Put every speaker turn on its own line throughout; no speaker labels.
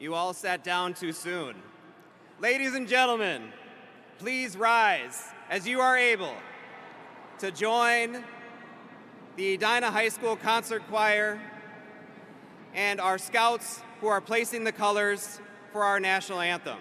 You all sat down too soon. Ladies and gentlemen, please rise as you are able to join the Edina High School Concert Choir and our scouts who are placing the colors for our national anthem.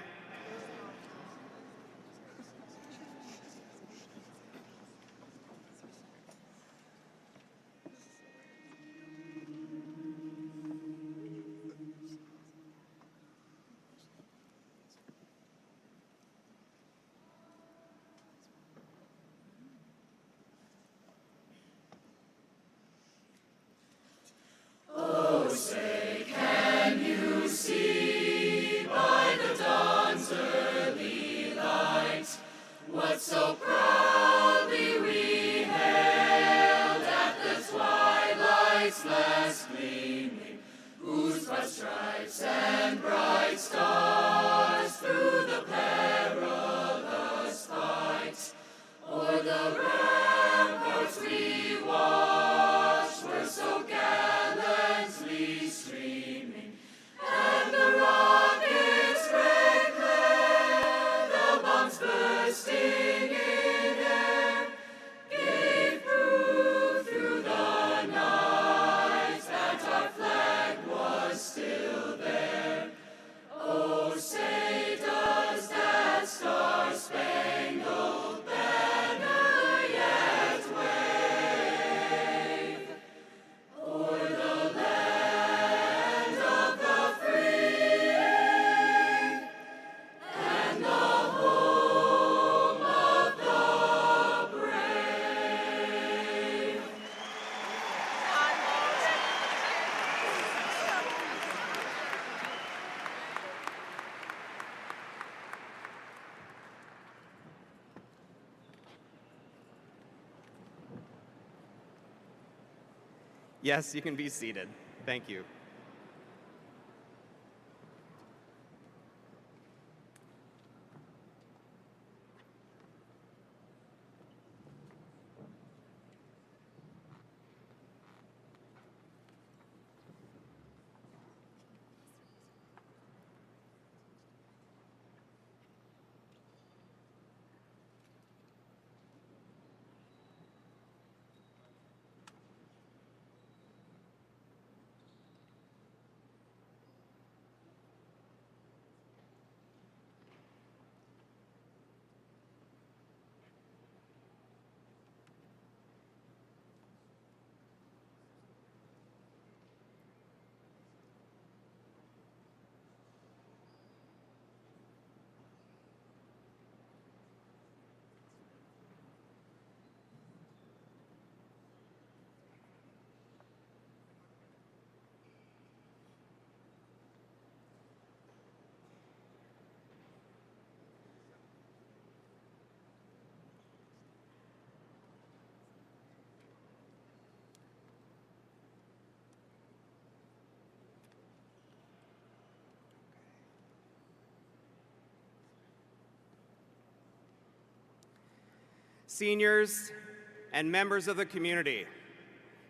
So proudly we hailed at the twilight's last gleaming, whose broad stripes and bright stars through the perilous fight o'er the ramparts we watched were so gallantly streaming, and the rockets' red glare, the bombs bursting
Yes, you can be seated. Thank you. Seniors and members of the community,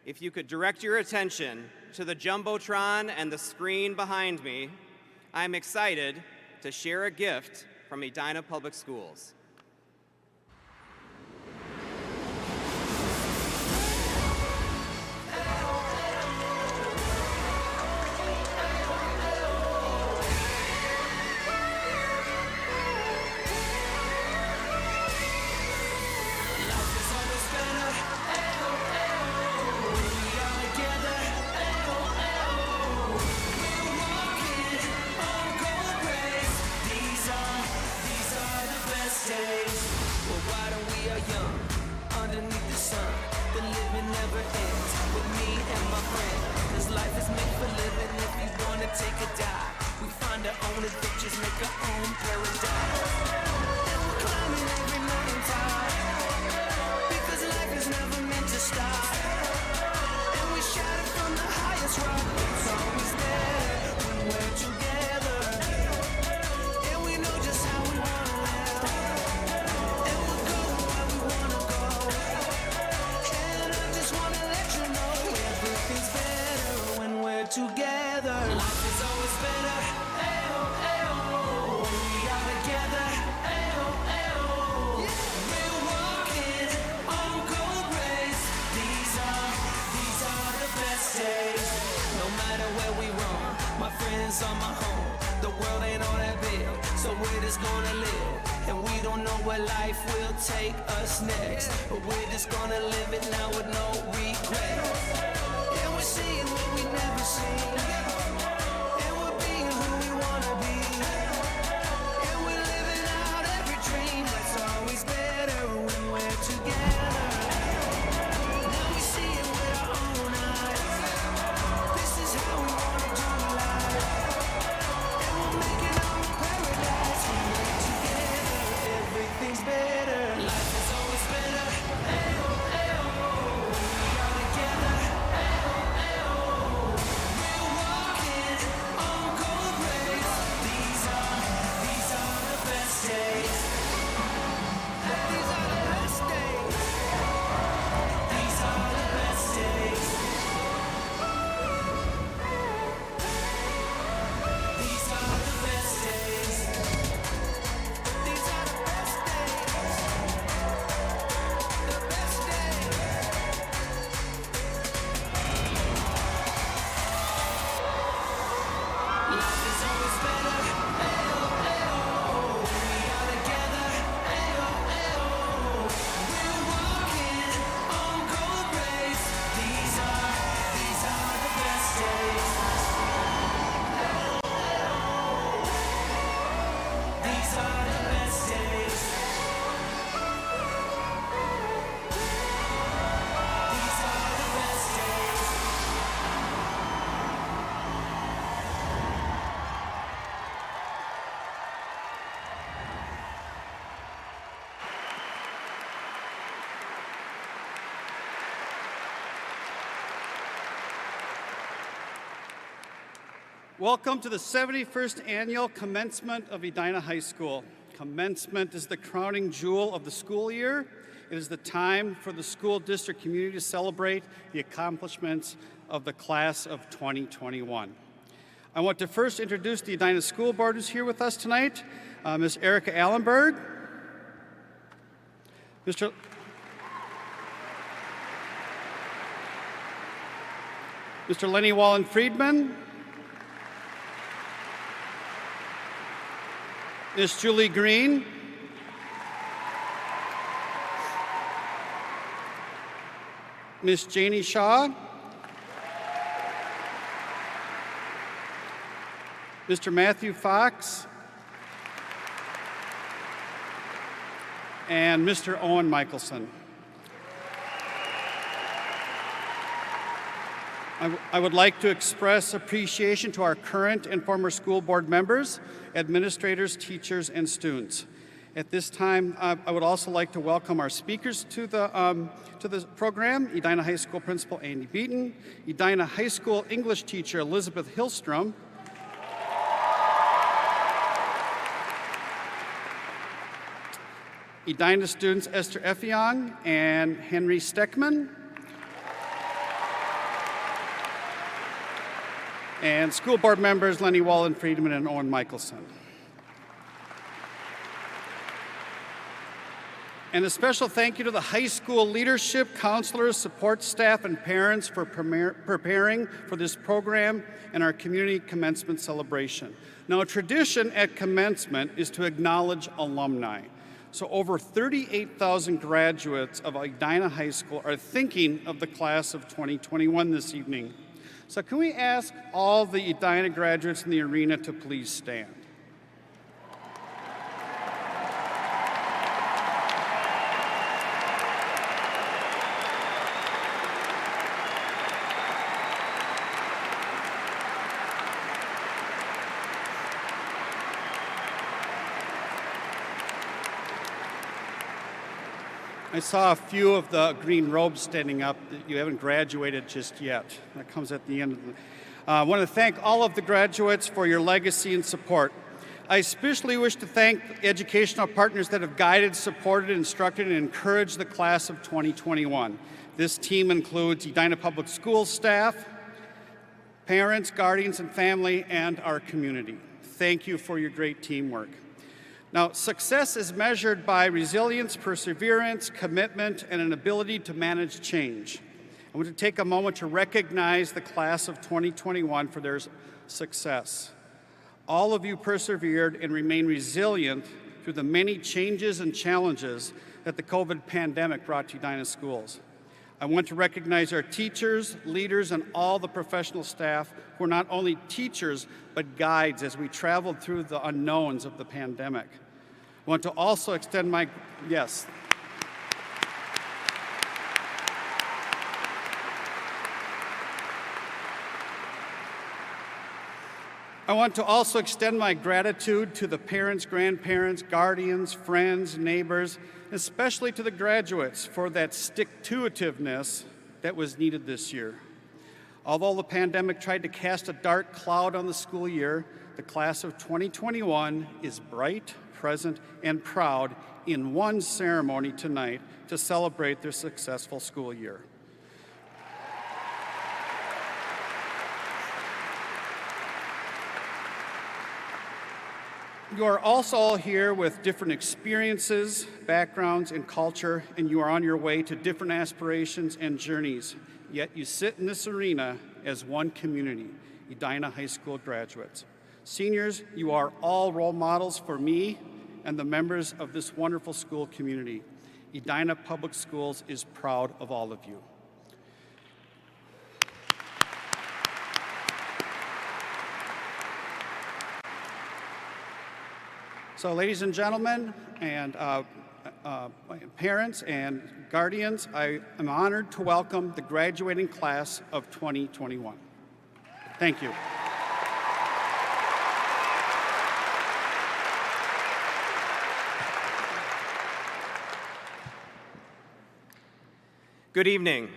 if you could direct your attention to the Jumbotron and the screen behind me, I'm excited to share a gift from Edina Public Schools.
Together, life is always better. just gonna live, and we don't know where life will take us next, but we're just gonna live it now with no regrets. And we're seeing what we never seen, and we're being who we wanna be, and we're living out every dream that's always better when we're together. Now we see it with our own eyes. This is how we wanna do life, and we're making our own paradise when we're together. Everything's better. Life is always better. Ayo, ayo. When we are together. Ayo, ayo. We're walking on cold rays. These are the best days. These are the best days. These are the best days. These are the best days. These are the best days. The best days. Life is always better. Ayo, ayo. When we are together. Ayo, ayo. We're walking on cold rays. These are the best days. These are the best days. These are the best days.
Welcome to the 71st Annual Commencement of Edina High School. Commencement is the crowning jewel of the school year. It is the time for the school district community to celebrate the accomplishments of the class of 2021. I want to first introduce the Edina School Board who's here with us tonight. Ms. Erica Allenberg, Mr. Lenny Wallen-Friedman, Ms. Julie Green, Ms. Janie Shaw, Mr. Matthew Fox, and Mr. Owen Michelson. I would like to express appreciation to our current and former school board members, administrators, teachers, and students. At this time, I would also like to welcome our speakers to the program: Edina High School Principal Andy Beaton, Edina High School English teacher Elizabeth Hillstrom, Edina students Esther Effiong and Henry Steckman, and school board members Lenny Wallen-Friedman and Owen Michelson. And a special thank you to the high school leadership, counselors, support staff, and parents for preparing for this program and our community commencement celebration. Now, a tradition at commencement is to acknowledge alumni. So over 38,000 graduates of Edina High School are thinking of the class of 2021 this evening. So can we ask all the Edina graduates in the arena to please stand? I saw a few of the green robes standing up. You haven't graduated just yet. That comes at the end of the... I want to thank all of the graduates for your legacy and support. I especially wish to thank educational partners that have guided, supported, instructed, and encouraged the class of 2021. This team includes Edina Public Schools staff, parents, guardians, and family, and our community. Thank you for your great teamwork. Now, success is measured by resilience, perseverance, commitment, and an ability to manage change. I want to take a moment to recognize the class of 2021 for their success. All of you persevered and remained resilient through the many changes and challenges that the COVID pandemic brought to Edina schools. I want to recognize our teachers, leaders, and all the professional staff who are not only teachers, but guides as we traveled through the unknowns of the pandemic. I want to also extend my, yes. I want to also extend my gratitude to the parents, grandparents, guardians, friends, neighbors, especially to the graduates for that stick-to-itiveness that was needed this year. Although the pandemic tried to cast a dark cloud on the school year, the class of 2021 is bright, present, and proud in one ceremony tonight to celebrate their successful school year. You are also all here with different experiences, backgrounds, and culture, and you are on your way to different aspirations and journeys. Yet you sit in this arena as one community, Edina High School graduates. Seniors, you are all role models for me and the members of this wonderful school community. Edina Public Schools is proud of all of you. So, ladies and gentlemen, and parents and guardians, I am honored to welcome the graduating class of 2021. Thank you.
Good evening.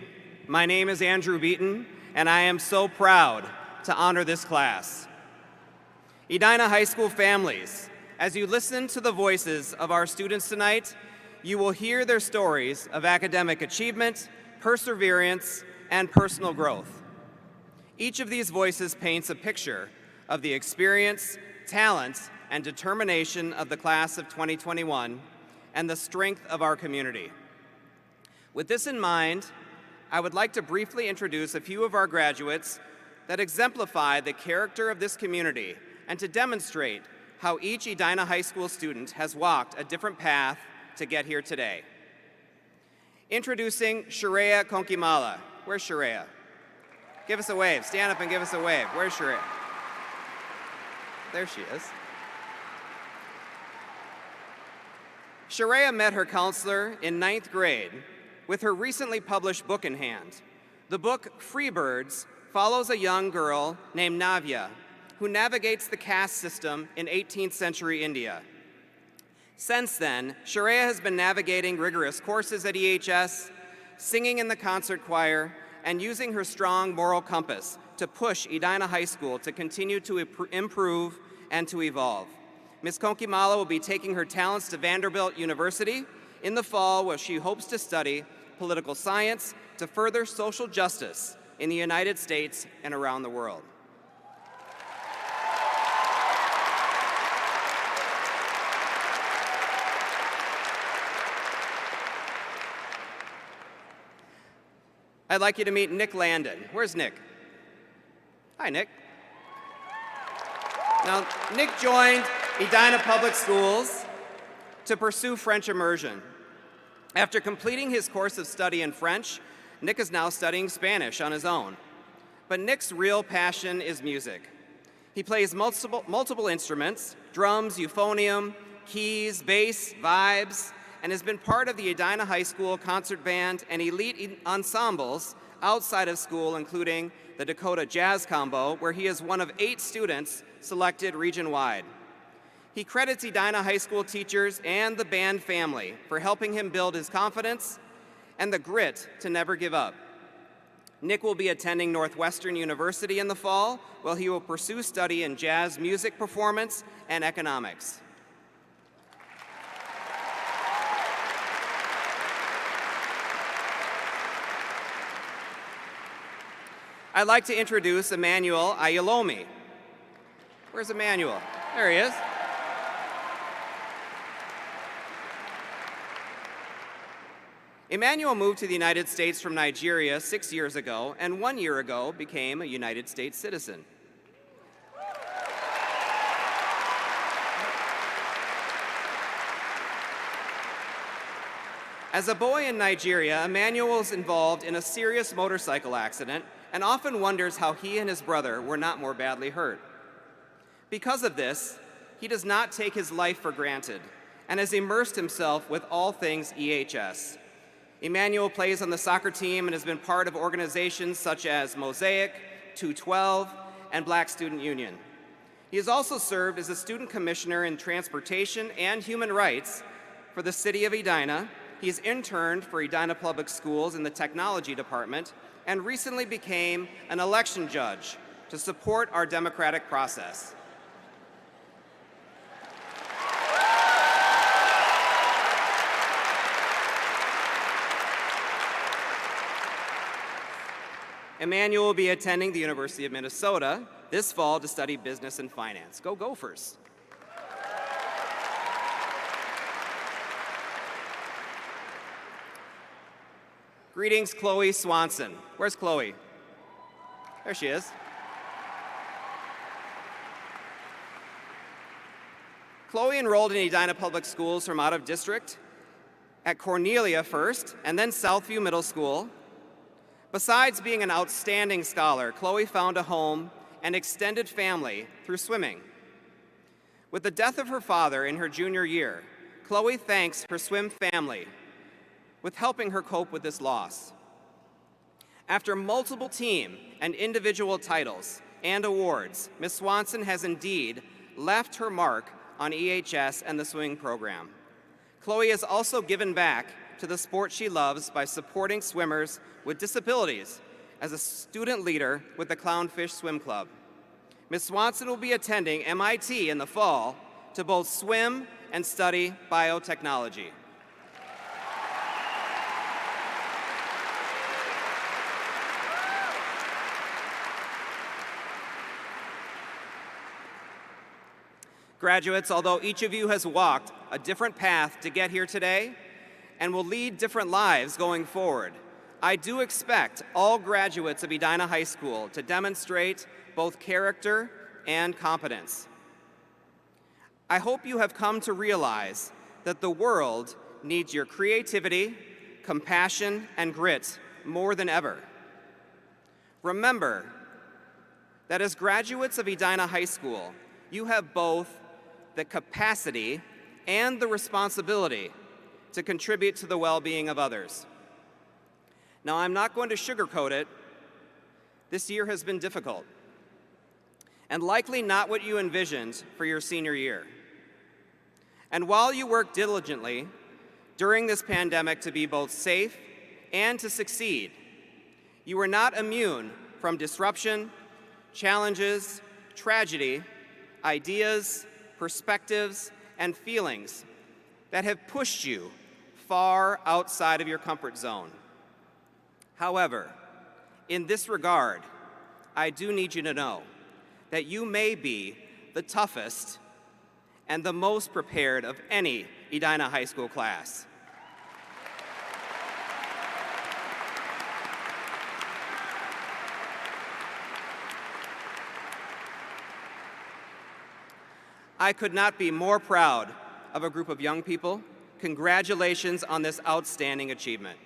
My name is Andrew Beaton, and I am so proud to honor this class. Edina High School families, as you listen to the voices of our students tonight, you will hear their stories of academic achievement, perseverance, and personal growth. Each of these voices paints a picture of the experience, talent, and determination of the class of 2021 and the strength of our community. With this in mind, I would like to briefly introduce a few of our graduates that exemplify the character of this community and to demonstrate how each Edina High School student has walked a different path to get here today. Introducing Shareya Konkimala. Where's Shareya? Give us a wave. Stand up and give us a wave. Where's Shareya? There she is. Shareya met her counselor in 9th grade with her recently published book in hand. The book, Freebirds, follows a young girl named Navya, who navigates the caste system in 18th century India. Since then, Shareya has been navigating rigorous courses at EHS, singing in the concert choir, and using her strong moral compass to push Edina High School to continue to improve and to evolve. Ms. Konkimala will be taking her talents to Vanderbilt University in the fall, where she hopes to study political science to further social justice in the United States and around the world. I'd like you to meet Nick Landon. Where's Nick? Hi, Nick. Now, Nick joined Edina Public Schools to pursue French immersion. After completing his course of study in French, Nick is now studying Spanish on his own. But Nick's real passion is music. He plays multiple instruments, drums, euphonium, keys, bass, vibes, and has been part of the Edina High School concert band and elite ensembles outside of school, including the Dakota Jazz Combo, where he is one of 8 students selected region-wide. He credits Edina High School teachers and the band family for helping him build his confidence and the grit to never give up. Nick will be attending Northwestern University in the fall, while he will pursue study in jazz music performance and economics. I'd like to introduce Emmanuel Ayalomi. Where's Emmanuel? There he is. Emmanuel moved to the United States from Nigeria 6 years ago, and 1 year ago became a United States citizen. As a boy in Nigeria, Emmanuel was involved in a serious motorcycle accident and often wonders how he and his brother were not more badly hurt. Because of this, he does not take his life for granted and has immersed himself with all things EHS. Emmanuel plays on the soccer team and has been part of organizations such as Mosaic, 212, and Black Student Union. He has also served as a student commissioner in transportation and human rights for the city of Edina. He has interned for Edina Public Schools in the technology department and recently became an election judge to support our democratic process. Emmanuel will be attending the University of Minnesota this fall to study business and finance. Go Gophers! Greetings, Chloe Swanson. Where's Chloe? There she is. Chloe enrolled in Edina Public Schools from out of district at Cornelia first and then Southview Middle School. Besides being an outstanding scholar, Chloe found a home and extended family through swimming. With the death of her father in her junior year, Chloe thanks her swim family with helping her cope with this loss. After multiple team and individual titles and awards, Ms. Swanson has indeed left her mark on EHS and the swimming program. Chloe has also given back to the sport she loves by supporting swimmers with disabilities as a student leader with the Clownfish Swim Club. Ms. Swanson will be attending MIT in the fall to both swim and study biotechnology. Graduates, although each of you has walked a different path to get here today and will lead different lives going forward, I do expect all graduates of Edina High School to demonstrate both character and competence. I hope you have come to realize that the world needs your creativity, compassion, and grit more than ever. Remember that as graduates of Edina High School, you have both the capacity and the responsibility to contribute to the well-being of others. Now, I'm not going to sugarcoat it. This year has been difficult, and likely not what you envisioned for your senior year. And while you work diligently during this pandemic to be both safe and to succeed, you are not immune from disruption, challenges, tragedy, ideas, perspectives, and feelings that have pushed you far outside of your comfort zone. However, in this regard, I do need you to know that you may be the toughest and the most prepared of any Edina High School class. I could not be more proud of a group of young people. Congratulations on this outstanding achievement.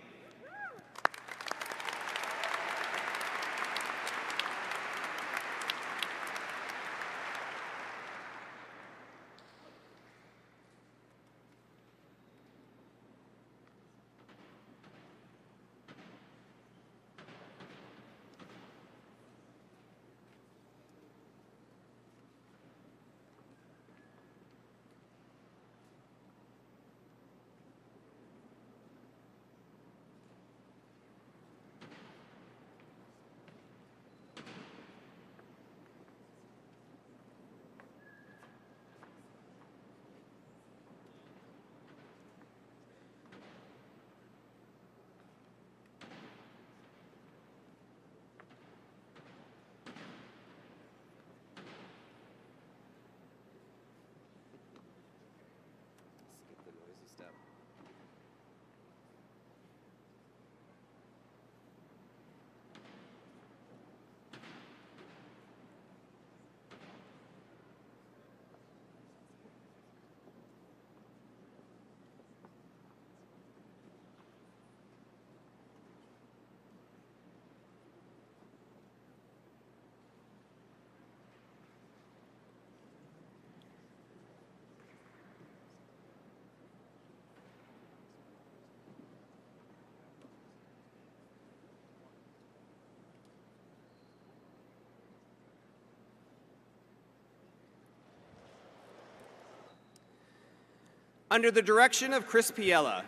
Under the direction of Chris Piella,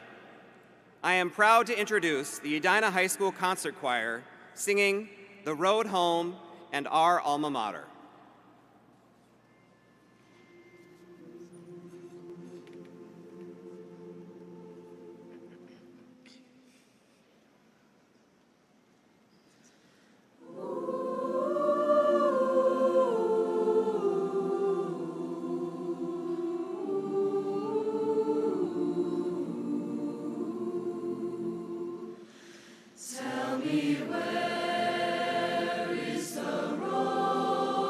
I am proud to introduce the Edina High School Concert Choir singing The Road Home and Our Alma Mater.
Tell me, where is the road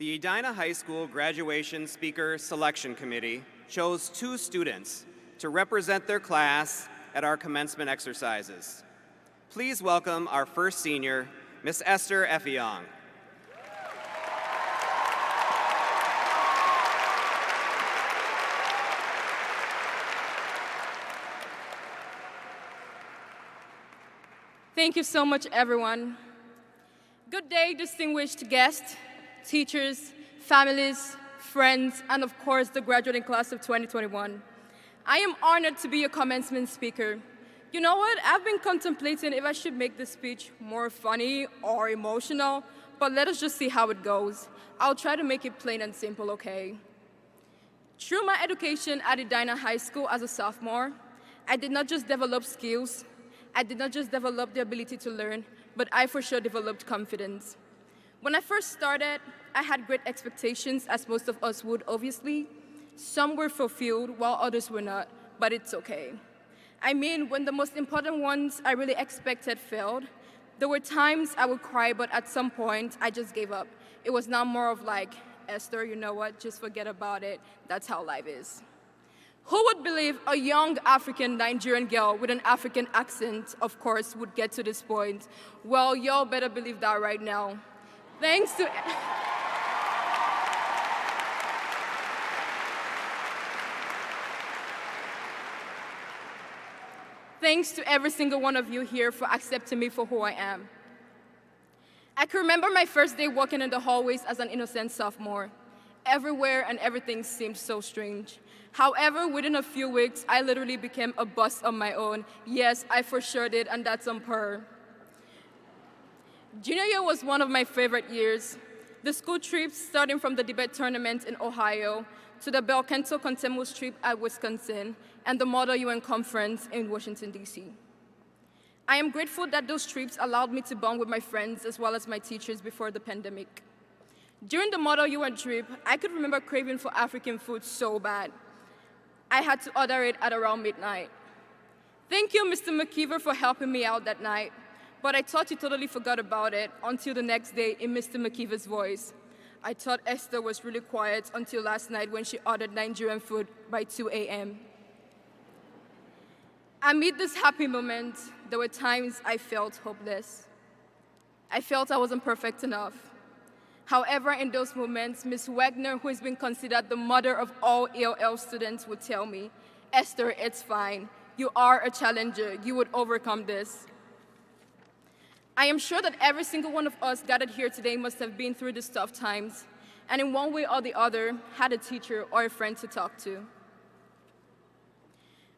The Edina High School Graduation Speaker Selection Committee chose 2 students to represent their class at our commencement exercises. Please welcome our first senior, Miss Esther Effiong.
Thank you so much, everyone. Good day, distinguished guests, teachers, families, friends, and of course, the graduating class of 2021. I am honored to be your commencement speaker. You know what? I've been contemplating if I should make this speech more funny or emotional, but let us just see how it goes. I'll try to make it plain and simple, okay? Through my education at Edina High School as a sophomore, I did not just develop skills, I did not just develop the ability to learn, but I for sure developed confidence. When I first started, I had great expectations, as most of us would, obviously. Some were fulfilled, while others were not, but it's okay. I mean, when the most important ones I really expected failed, there were times I would cry, but at some point, I just gave up. It was now more of like, Esther, you know what, just forget about it. That's how life is. Who would believe a young African Nigerian girl with an African accent, of course, would get to this point? Well, y'all better believe that right now. Thanks to every single one of you here for accepting me for who I am. I can remember my first day walking in the hallways as an innocent sophomore. Everywhere and everything seemed so strange. However, within a few weeks, I literally became a boss on my own. Yes, I for sure did, and that's on per. Junior year was one of my favorite years. The school trips, starting from the debate tournament in Ohio, to the Belcanto Contemos trip at Wisconsin, and the Model UN Conference in Washington, D.C. I am grateful that those trips allowed me to bond with my friends as well as my teachers before the pandemic. During the Model UN trip, I could remember craving for African food so bad. I had to order it at around midnight. Thank you, Mr. McKeever, for helping me out that night, but I thought you totally forgot about it until the next day in Mr. McKeever's voice. I thought Esther was really quiet until last night when she ordered Nigerian food by 2 a.m. Amid this happy moment, there were times I felt hopeless. I felt I wasn't perfect enough. However, in those moments, Ms. Wagner, who has been considered the mother of all ELL students, would tell me, Esther, it's fine. You are a challenger. You would overcome this. I am sure that every single one of us gathered here today must have been through these tough times, and in one way or the other, had a teacher or a friend to talk to.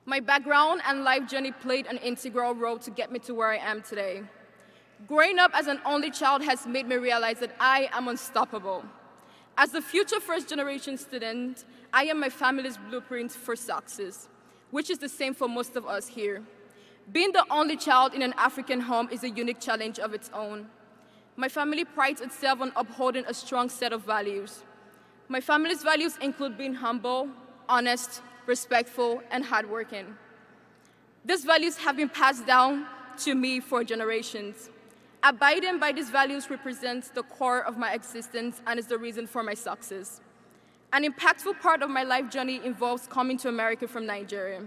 My background and life journey played an integral role to get me to where I am today. Growing up as an only child has made me realize that I am unstoppable. As a future first-generation student, I am my family's blueprint for success, which is the same for most of us here. Being the only child in an African home is a unique challenge of its own. My family prides itself on upholding a strong set of values. My family's values include being humble, honest, respectful, and hardworking. These values have been passed down to me for generations. Abiding by these values represents the core of my existence and is the reason for my success. An impactful part of my life journey involves coming to America from Nigeria.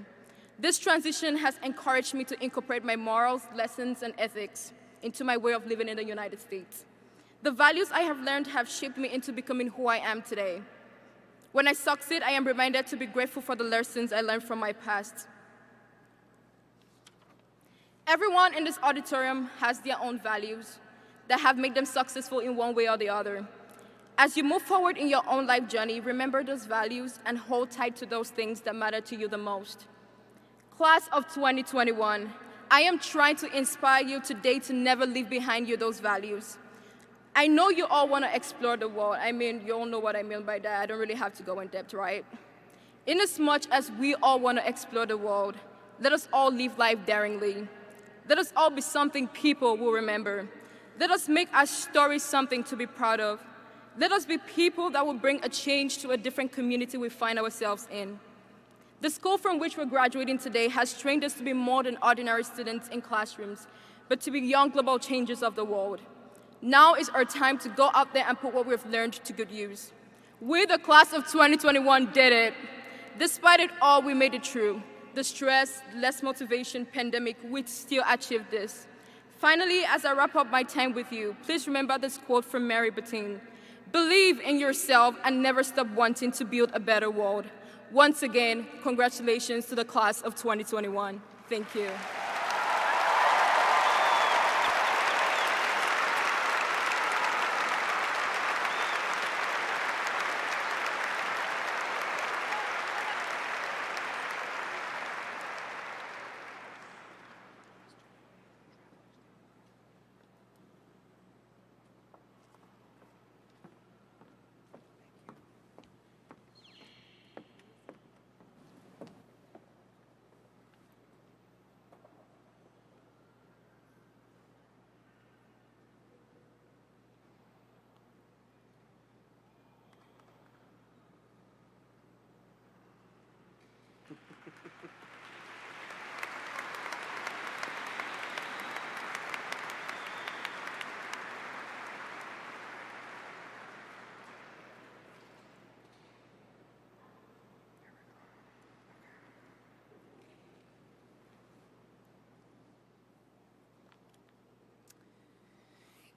This transition has encouraged me to incorporate my morals, lessons, and ethics into my way of living in the United States. The values I have learned have shaped me into becoming who I am today. When I succeed, I am reminded to be grateful for the lessons I learned from my past. Everyone in this auditorium has their own values that have made them successful in one way or the other. As you move forward in your own life journey, remember those values and hold tight to those things that matter to you the most. Class of 2021, I am trying to inspire you today to never leave behind you those values. I know you all want to explore the world. I mean, you all know what I mean by that. I don't really have to go in depth, right? Inasmuch as we all want to explore the world, let us all live life daringly. Let us all be something people will remember. Let us make our stories something to be proud of. Let us be people that will bring a change to a different community we find ourselves in. The school from which we're graduating today has trained us to be more than ordinary students in classrooms, but to be young global changers of the world. Now is our time to go out there and put what we've learned to good use. We, the class of 2021, did it. Despite it all, we made it through. The stress, less motivation, pandemic, we still achieved this. Finally, as I wrap up my time with you, please remember this quote from Mary Bertin. Believe in yourself and never stop wanting to build a better world. Once again, congratulations to the class of 2021. Thank you.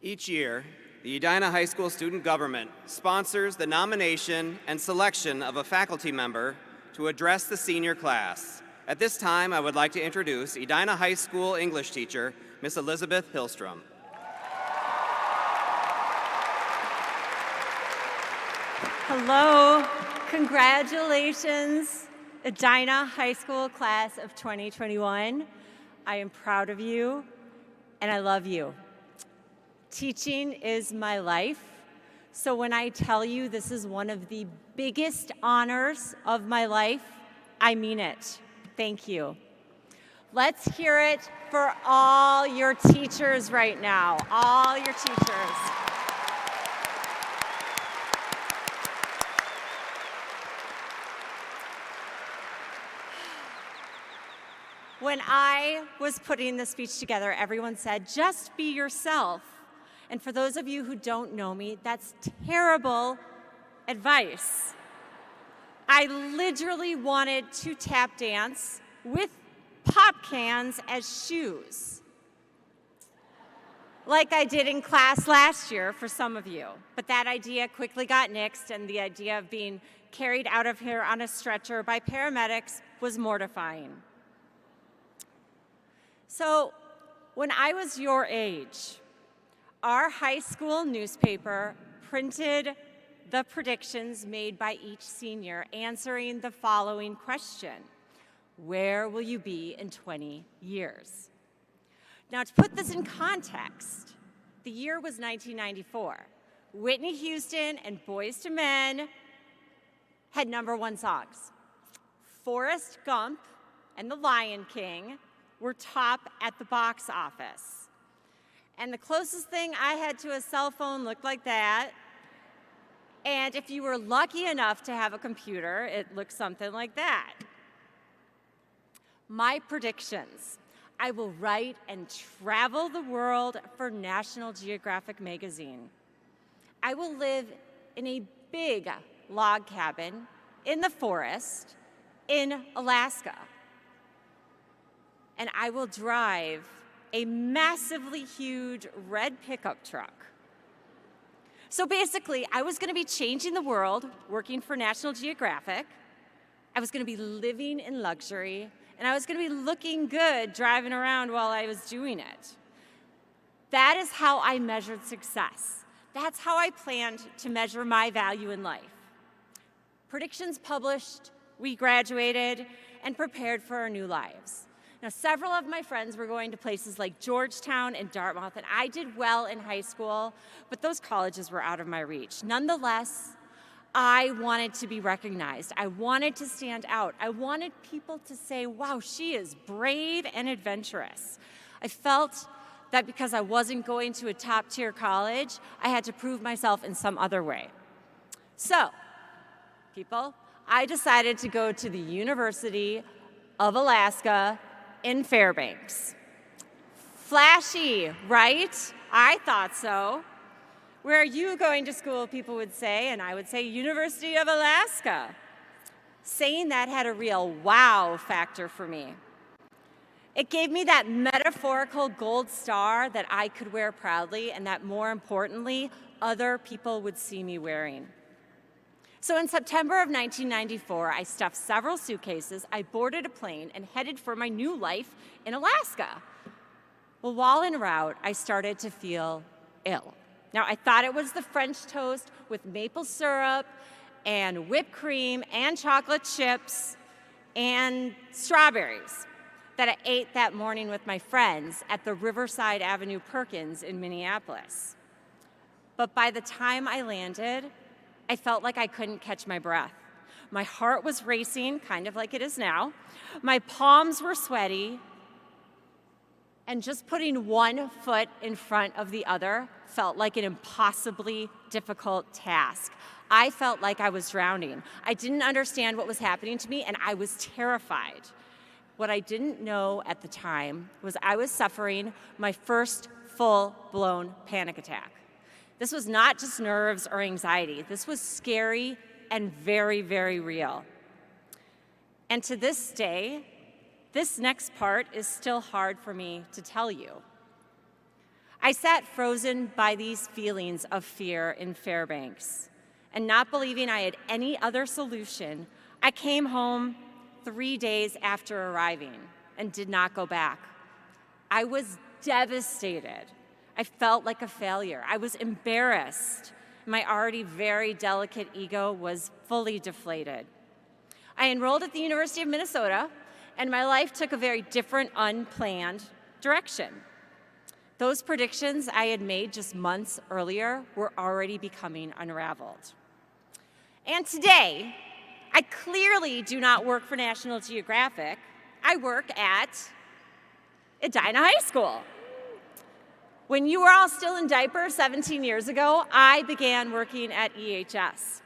Each year, the Edina High School Student Government sponsors the nomination and selection of a faculty member to address the senior class. At this time, I would like to introduce Edina High School English teacher, Miss Elizabeth Hillstrom.
Hello, congratulations, Edina High School class of 2021. I am proud of you, and I love you. Teaching is my life, so when I tell you this is one of the biggest honors of my life, I mean it. Thank you. Let's hear it for all your teachers right now, all your teachers. When I was putting the speech together, everyone said, just be yourself. And for those of you who don't know me, that's terrible advice. I literally wanted to tap dance with pop cans as shoes, like I did in class last year for some of you. But that idea quickly got nixed, and the idea of being carried out of here on a stretcher by paramedics was mortifying. So when I was your age, our high school newspaper printed the predictions made by each senior, answering the following question: where will you be in 20 years? Now, to put this in context, the year was 1994. Whitney Houston and Boyz II Men had #1 songs. Forrest Gump and The Lion King were top at the box office. And the closest thing I had to a cell phone looked like that. And if you were lucky enough to have a computer, it looked something like that. My predictions: I will write and travel the world for National Geographic magazine. I will live in a big log cabin in the forest in Alaska. And I will drive a massively huge red pickup truck. So basically, I was going to be changing the world, working for National Geographic. I was going to be living in luxury, and I was going to be looking good driving around while I was doing it. That is how I measured success. That's how I planned to measure my value in life. Predictions published, we graduated, and prepared for our new lives. Now, several of my friends were going to places like Georgetown and Dartmouth, and I did well in high school, but those colleges were out of my reach. Nonetheless, I wanted to be recognized. I wanted to stand out. I wanted people to say, wow, she is brave and adventurous. I felt that because I wasn't going to a top-tier college, I had to prove myself in some other way. So, people, I decided to go to the University of Alaska in Fairbanks. Flashy, right? I thought so. Where are you going to school, people would say, and I would say University of Alaska. Saying that had a real wow factor for me. It gave me that metaphorical gold star that I could wear proudly and that, more importantly, other people would see me wearing. So in September of 1994, I stuffed several suitcases, I boarded a plane, and headed for my new life in Alaska. Well, while en route, I started to feel ill. Now, I thought it was the French toast with maple syrup and whipped cream and chocolate chips and strawberries that I ate that morning with my friends at the Riverside Avenue Perkins in Minneapolis. But by the time I landed, I felt like I couldn't catch my breath. My heart was racing, kind of like it is now. My palms were sweaty. And just putting one foot in front of the other felt like an impossibly difficult task. I felt like I was drowning. I didn't understand what was happening to me, and I was terrified. What I didn't know at the time was I was suffering my first full-blown panic attack. This was not just nerves or anxiety. This was scary and very, very real. And to this day, this next part is still hard for me to tell you. I sat frozen by these feelings of fear in Fairbanks, and not believing I had any other solution, I came home 3 days after arriving and did not go back. I was devastated. I felt like a failure. I was embarrassed. My already very delicate ego was fully deflated. I enrolled at the University of Minnesota, and my life took a very different, unplanned direction. Those predictions I had made just months earlier were already becoming unraveled. And today, I clearly do not work for National Geographic. I work at Edina High School. When you were all still in diapers 17 years ago, I began working at EHS.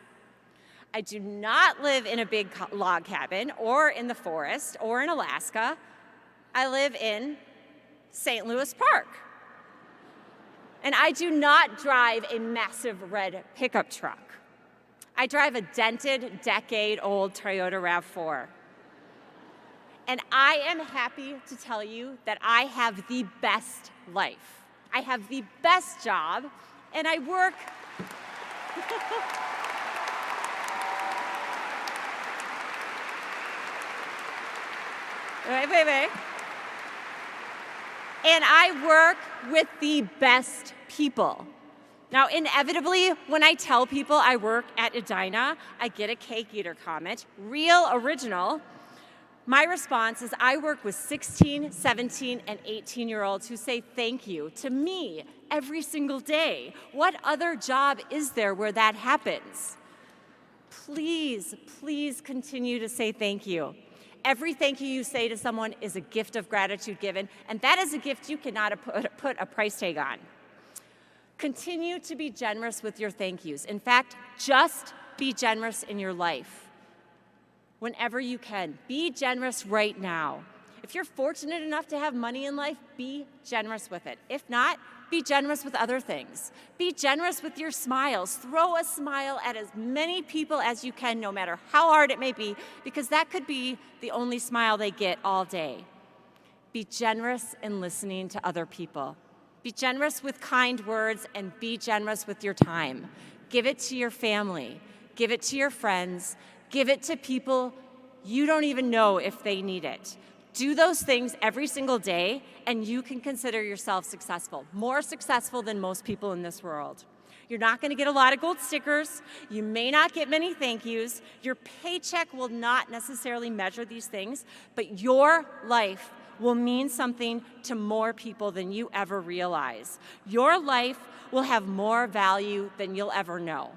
I do not live in a big log cabin or in the forest or in Alaska. I live in St. Louis Park. And I do not drive a massive red pickup truck. I drive a dented, decade-old Toyota RAV4. And I am happy to tell you that I have the best life. I have the best job, and I work... Wait. And I work with the best people. Now, inevitably, when I tell people I work at Edina, I get a cake eater comment, real original. My response is I work with 16, 17, and 18-year-olds who say thank you to me every single day. What other job is there where that happens? Please, please continue to say thank you. Every thank you say to someone is a gift of gratitude given, and that is a gift you cannot put a price tag on. Continue to be generous with your thank yous. In fact, just be generous in your life. Whenever you can, be generous right now. If you're fortunate enough to have money in life, be generous with it. If not, be generous with other things. Be generous with your smiles. Throw a smile at as many people as you can, no matter how hard it may be, because that could be the only smile they get all day. Be generous in listening to other people. Be generous with kind words, and be generous with your time. Give it to your family. Give it to your friends. Give it to people you don't even know if they need it. Do those things every single day, and you can consider yourself successful, more successful than most people in this world. You're not going to get a lot of gold stickers. You may not get many thank yous. Your paycheck will not necessarily measure these things, but your life will mean something to more people than you ever realize. Your life will have more value than you'll ever know.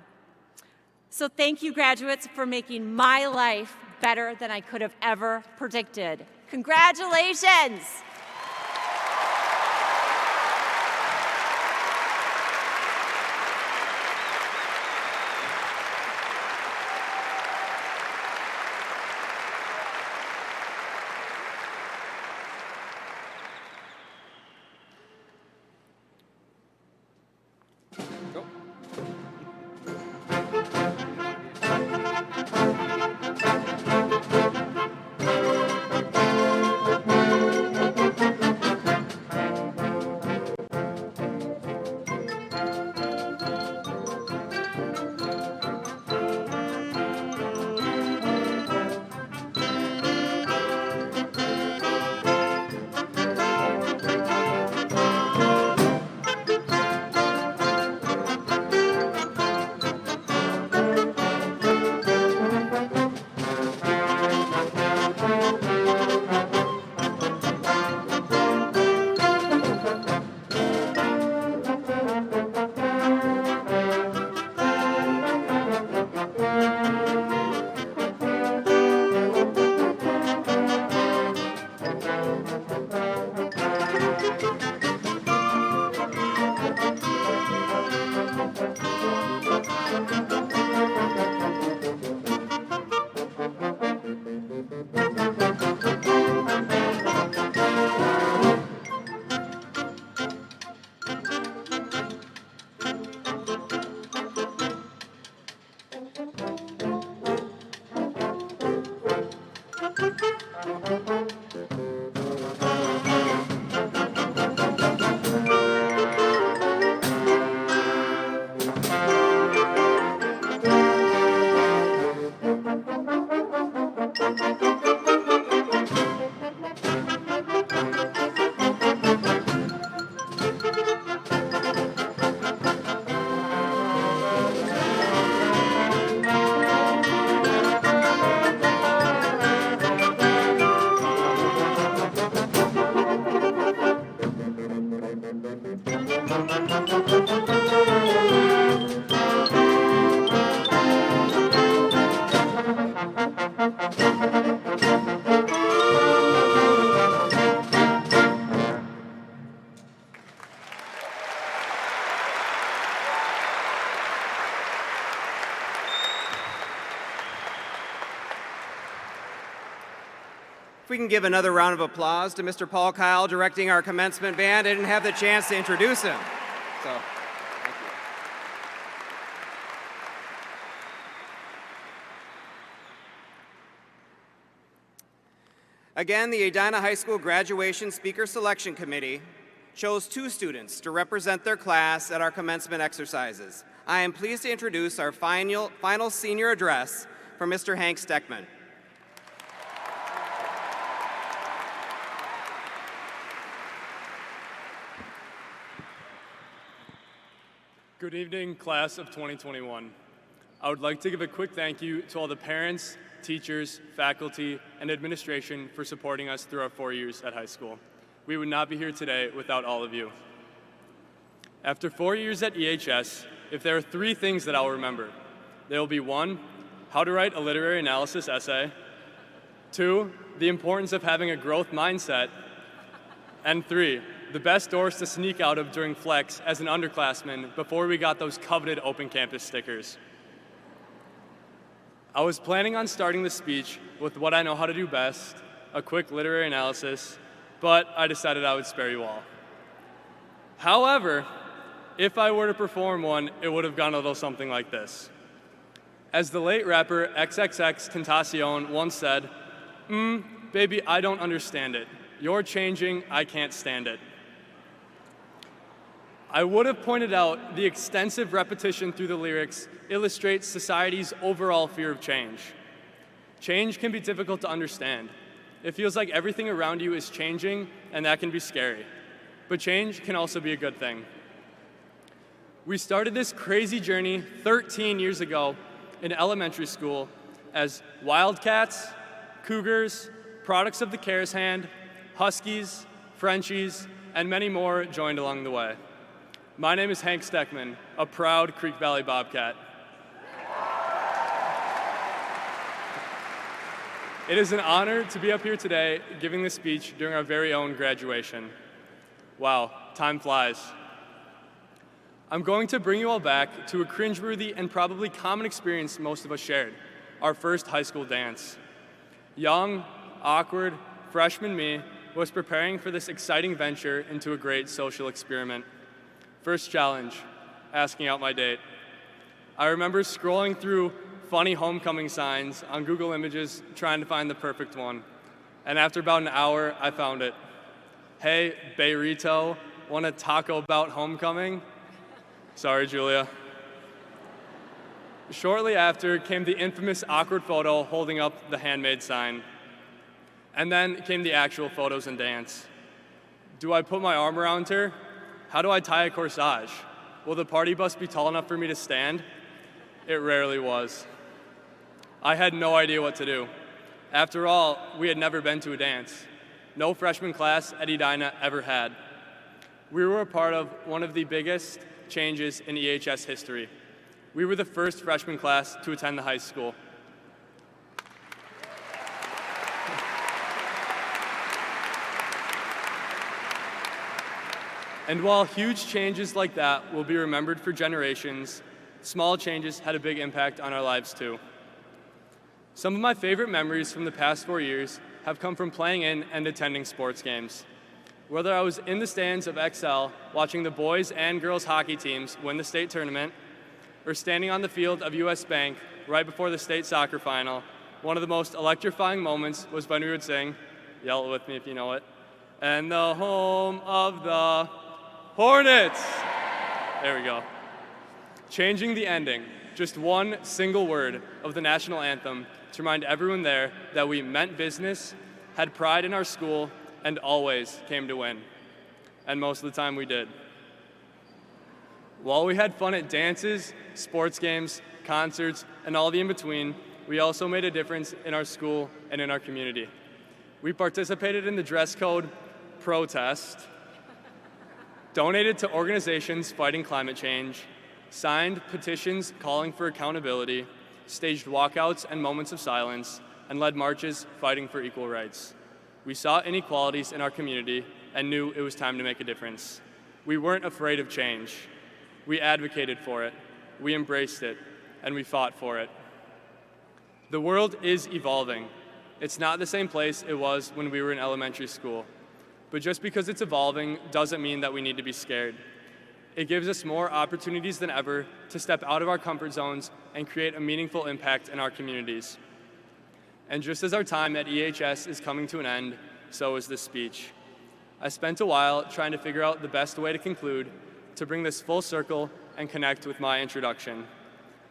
So thank you, graduates, for making my life better than I could have ever predicted. Congratulations!
If we can give another round of applause to Mr. Paul Kyle directing our commencement band. I didn't have the chance to introduce him. So, thank you. Again, the Edina High School Graduation Speaker Selection Committee chose 2 students to represent their class at our commencement exercises. I am pleased to introduce our final senior address from Mr. Hank Steckman.
Good evening, class of 2021. I would like to give a quick thank you to all the parents, teachers, faculty, and administration for supporting us through our 4 years at high school. We would not be here today without all of you. After 4 years at EHS, if there are 3 things that I'll remember, they will be 1, how to write a literary analysis essay, 2, the importance of having a growth mindset, and 3, the best doors to sneak out of during flex as an underclassman before we got those coveted open campus stickers. I was planning on starting the speech with what I know how to do best, a quick literary analysis, but I decided I would spare you all. However, if I were to perform one, it would have gone a little something like this. As the late rapper XXXTentacion once said, baby, I don't understand it. You're changing, I can't stand it. I would have pointed out the extensive repetition through the lyrics illustrates society's overall fear of change. Change can be difficult to understand. It feels like everything around you is changing, and that can be scary. But change can also be a good thing. We started this crazy journey 13 years ago in elementary school as Wildcats, Cougars, products of the Cares Hand, Huskies, Frenchies, and many more joined along the way. My name is Hank Steckman, a proud Creek Valley Bobcat. It is an honor to be up here today giving this speech during our very own graduation. Wow, time flies. I'm going to bring you all back to a cringeworthy and probably common experience most of us shared, our first high school dance. Young, awkward, freshman me was preparing for this exciting venture into a great social experiment. First challenge, asking out my date. I remember scrolling through funny homecoming signs on Google Images trying to find the perfect one. And after about an hour, I found it. Hey, Bayrito, want to talk about homecoming? Sorry, Julia. Shortly after came the infamous awkward photo holding up the handmade sign. And then came the actual photos and dance. Do I put my arm around her? How do I tie a corsage? Will the party bus be tall enough for me to stand? It rarely was. I had no idea what to do. After all, we had never been to a dance. No freshman class at Edina ever had. We were a part of one of the biggest changes in EHS history. We were the first freshman class to attend the high school. And while huge changes like that will be remembered for generations, small changes had a big impact on our lives too. Some of my favorite memories from the past 4 years have come from playing in and attending sports games. Whether I was in the stands of XL watching the boys and girls hockey teams win the state tournament, or standing on the field of US Bank right before the state soccer final, one of the most electrifying moments was when we would sing, yell it with me if you know it, "And the home of the Hornets." There we go. Changing the ending, just one single word of the national anthem to remind everyone there that we meant business, had pride in our school, and always came to win. And most of the time we did. While we had fun at dances, sports games, concerts, and all the in-between, we also made a difference in our school and in our community. We participated in the dress code protest, donated to organizations fighting climate change, signed petitions calling for accountability, staged walkouts and moments of silence, and led marches fighting for equal rights. We saw inequalities in our community and knew it was time to make a difference. We weren't afraid of change. We advocated for it, we embraced it, and we fought for it. The world is evolving. It's not the same place it was when we were in elementary school. But just because it's evolving doesn't mean that we need to be scared. It gives us more opportunities than ever to step out of our comfort zones and create a meaningful impact in our communities. And just as our time at EHS is coming to an end, so is this speech. I spent a while trying to figure out the best way to conclude, to bring this full circle and connect with my introduction.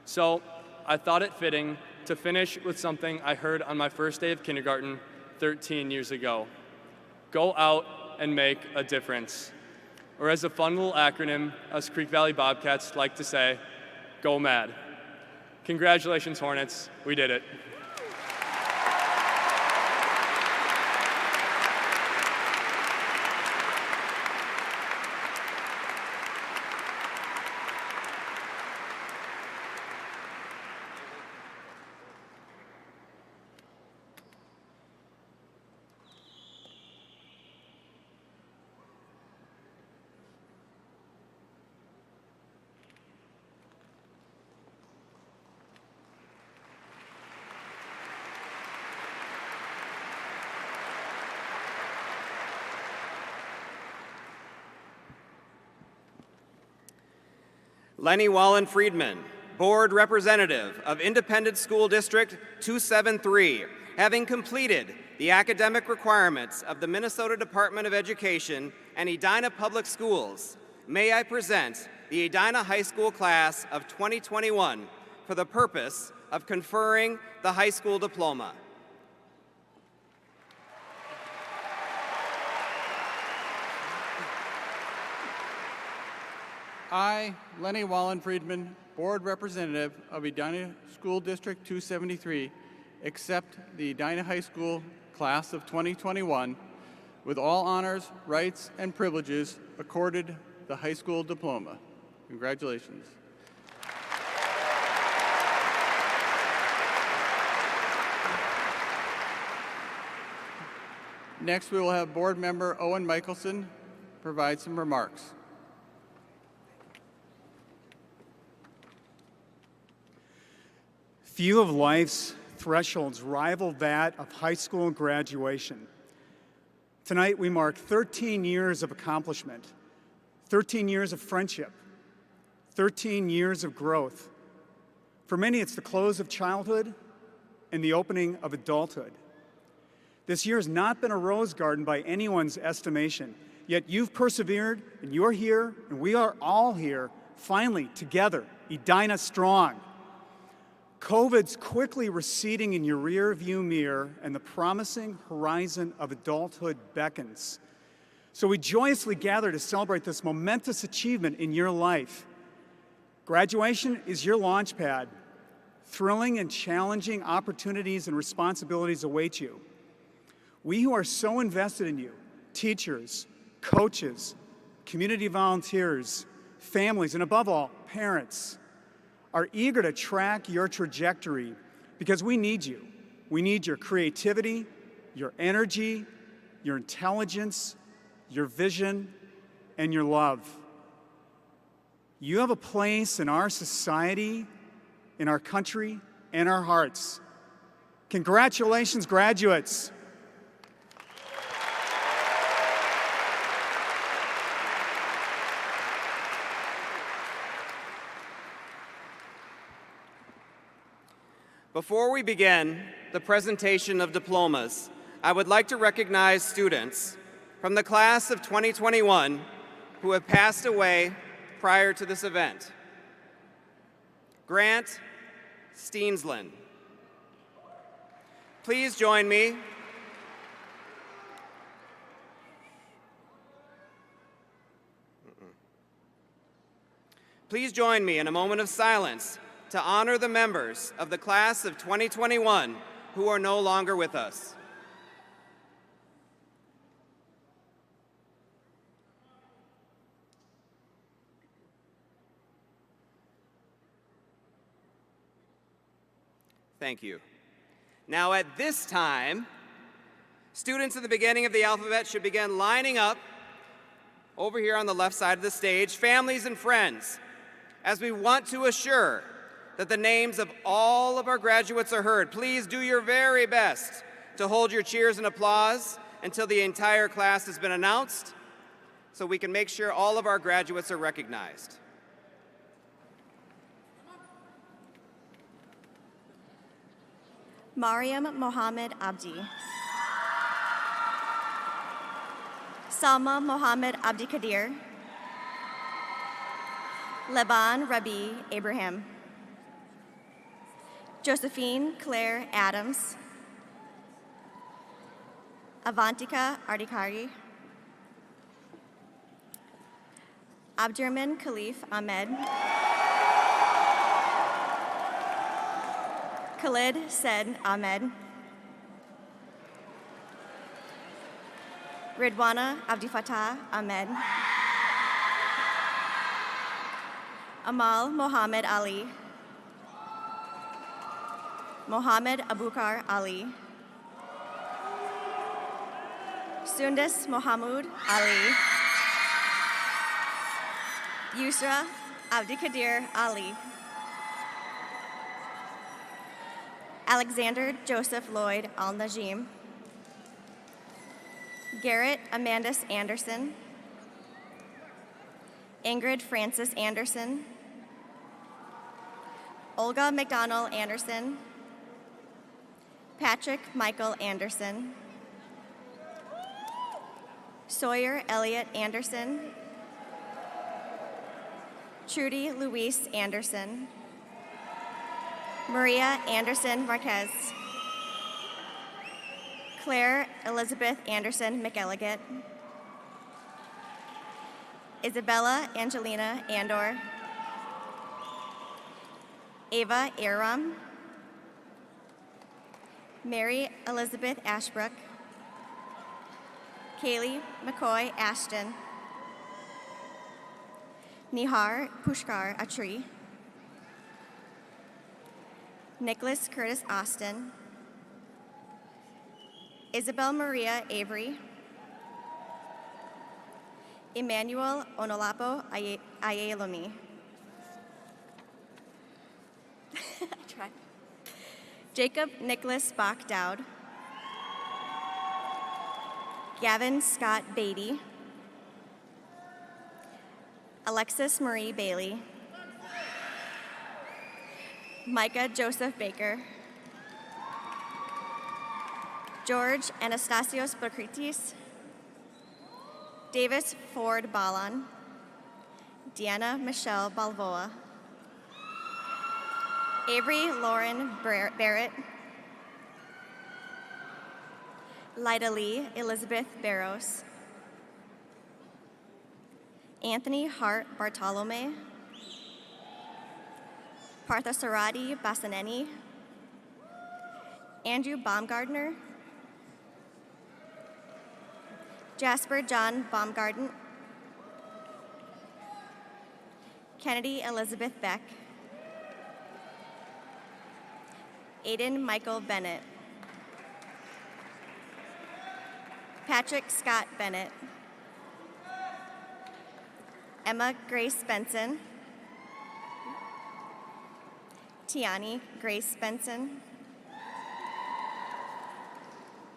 So I thought it fitting to finish with something I heard on my first day of kindergarten 13 years ago. Go out and make a difference. Or as a fun little acronym us Creek Valley Bobcats like to say, go mad. Congratulations, Hornets, we did it.
Lenny Wallen-Friedman, Board Representative of Independent School District 273, having completed the academic requirements of the Minnesota Department of Education and Edina Public Schools, may I present the Edina High School class of 2021 for the purpose of conferring the high school diploma.
I, Lenny Wallen-Friedman, Board Representative of Edina School District 273, accept the Edina High School Class of 2021 with all honors, rights, and privileges accorded the high school diploma. Congratulations. Next, we will have Board Member Owen Michelson provide some remarks.
Few of life's thresholds rival that of high school graduation. Tonight we mark 13 years of accomplishment, 13 years of friendship, 13 years of growth. For many, it's the close of childhood and the opening of adulthood. This year has not been a rose garden by anyone's estimation, yet you've persevered and you're here and we are all here, finally together, Edina strong. COVID's quickly receding in your rear-view mirror, and the promising horizon of adulthood beckons. So we joyously gather to celebrate this momentous achievement in your life. Graduation is your launch pad. Thrilling and challenging opportunities and responsibilities await you. We who are so invested in you, teachers, coaches, community volunteers, families, and above all, parents, are eager to track your trajectory because we need you. We need your creativity, your energy, your intelligence, your vision, and your love. You have a place in our society, in our country, and our hearts. Congratulations, graduates.
Before we begin the presentation of diplomas, I would like to recognize students from the class of 2021 who have passed away prior to this event. Grant Steensland. Please join me. Please join me in a moment of silence to honor the members of the class of 2021 who are no longer with us. Thank you. Now at this time, students at the beginning of the alphabet should begin lining up over here on the left side of the stage, families and friends, as we want to assure that the names of all of our graduates are heard. Please do your very best to hold your cheers and applause until the entire class has been announced so we can make sure all of our graduates are recognized.
Mariam Mohammed Abdi. Salma Mohammed Abdi Kadir. Leban Rabi Abraham. Josephine Claire Adams. Avantika Ardikari. Abdurrahman Khalif Ahmed. Khalid Said Ahmed. Ridwana Abdi Fatah Ahmed. Amal Mohammed Ali. Mohammed Abukar Ali. Sundus Mohammed Ali. Yusra Abdi Kadir Ali. Alexander Joseph Lloyd Al-Najim. Garrett Amandus Anderson. Ingrid Francis Anderson. Olga McDonald Anderson. Patrick Michael Anderson. Sawyer Elliott Anderson. Trudy Louise Anderson. Maria Anderson Marquez. Claire Elizabeth Anderson McElligott. Isabella Angelina Andor. Ava Aram. Mary Elizabeth Ashbrook. Kaylee McCoy Ashton. Nihar Pushkar Atri. Nicholas Curtis Austin. Isabel Maria Avery. Emmanuel Onolapo Ayelomi. Try. Jacob Nicholas Bach Dowd. Gavin Scott Beatty. Alexis Marie Bailey. Micah Joseph Baker. George Anastasios Bakritis. Davis Ford Balan. Deanna Michelle Balvoa. Avery Lauren Barrett. Lida Lee Elizabeth Barros. Anthony Hart Bartolome. Parthasarati Basaneni. Andrew Baumgardner. Jasper John Baumgarten. Kennedy Elizabeth Beck. Aiden Michael Bennett. Patrick Scott Bennett. Emma Grace Benson. Tiani Grace Benson.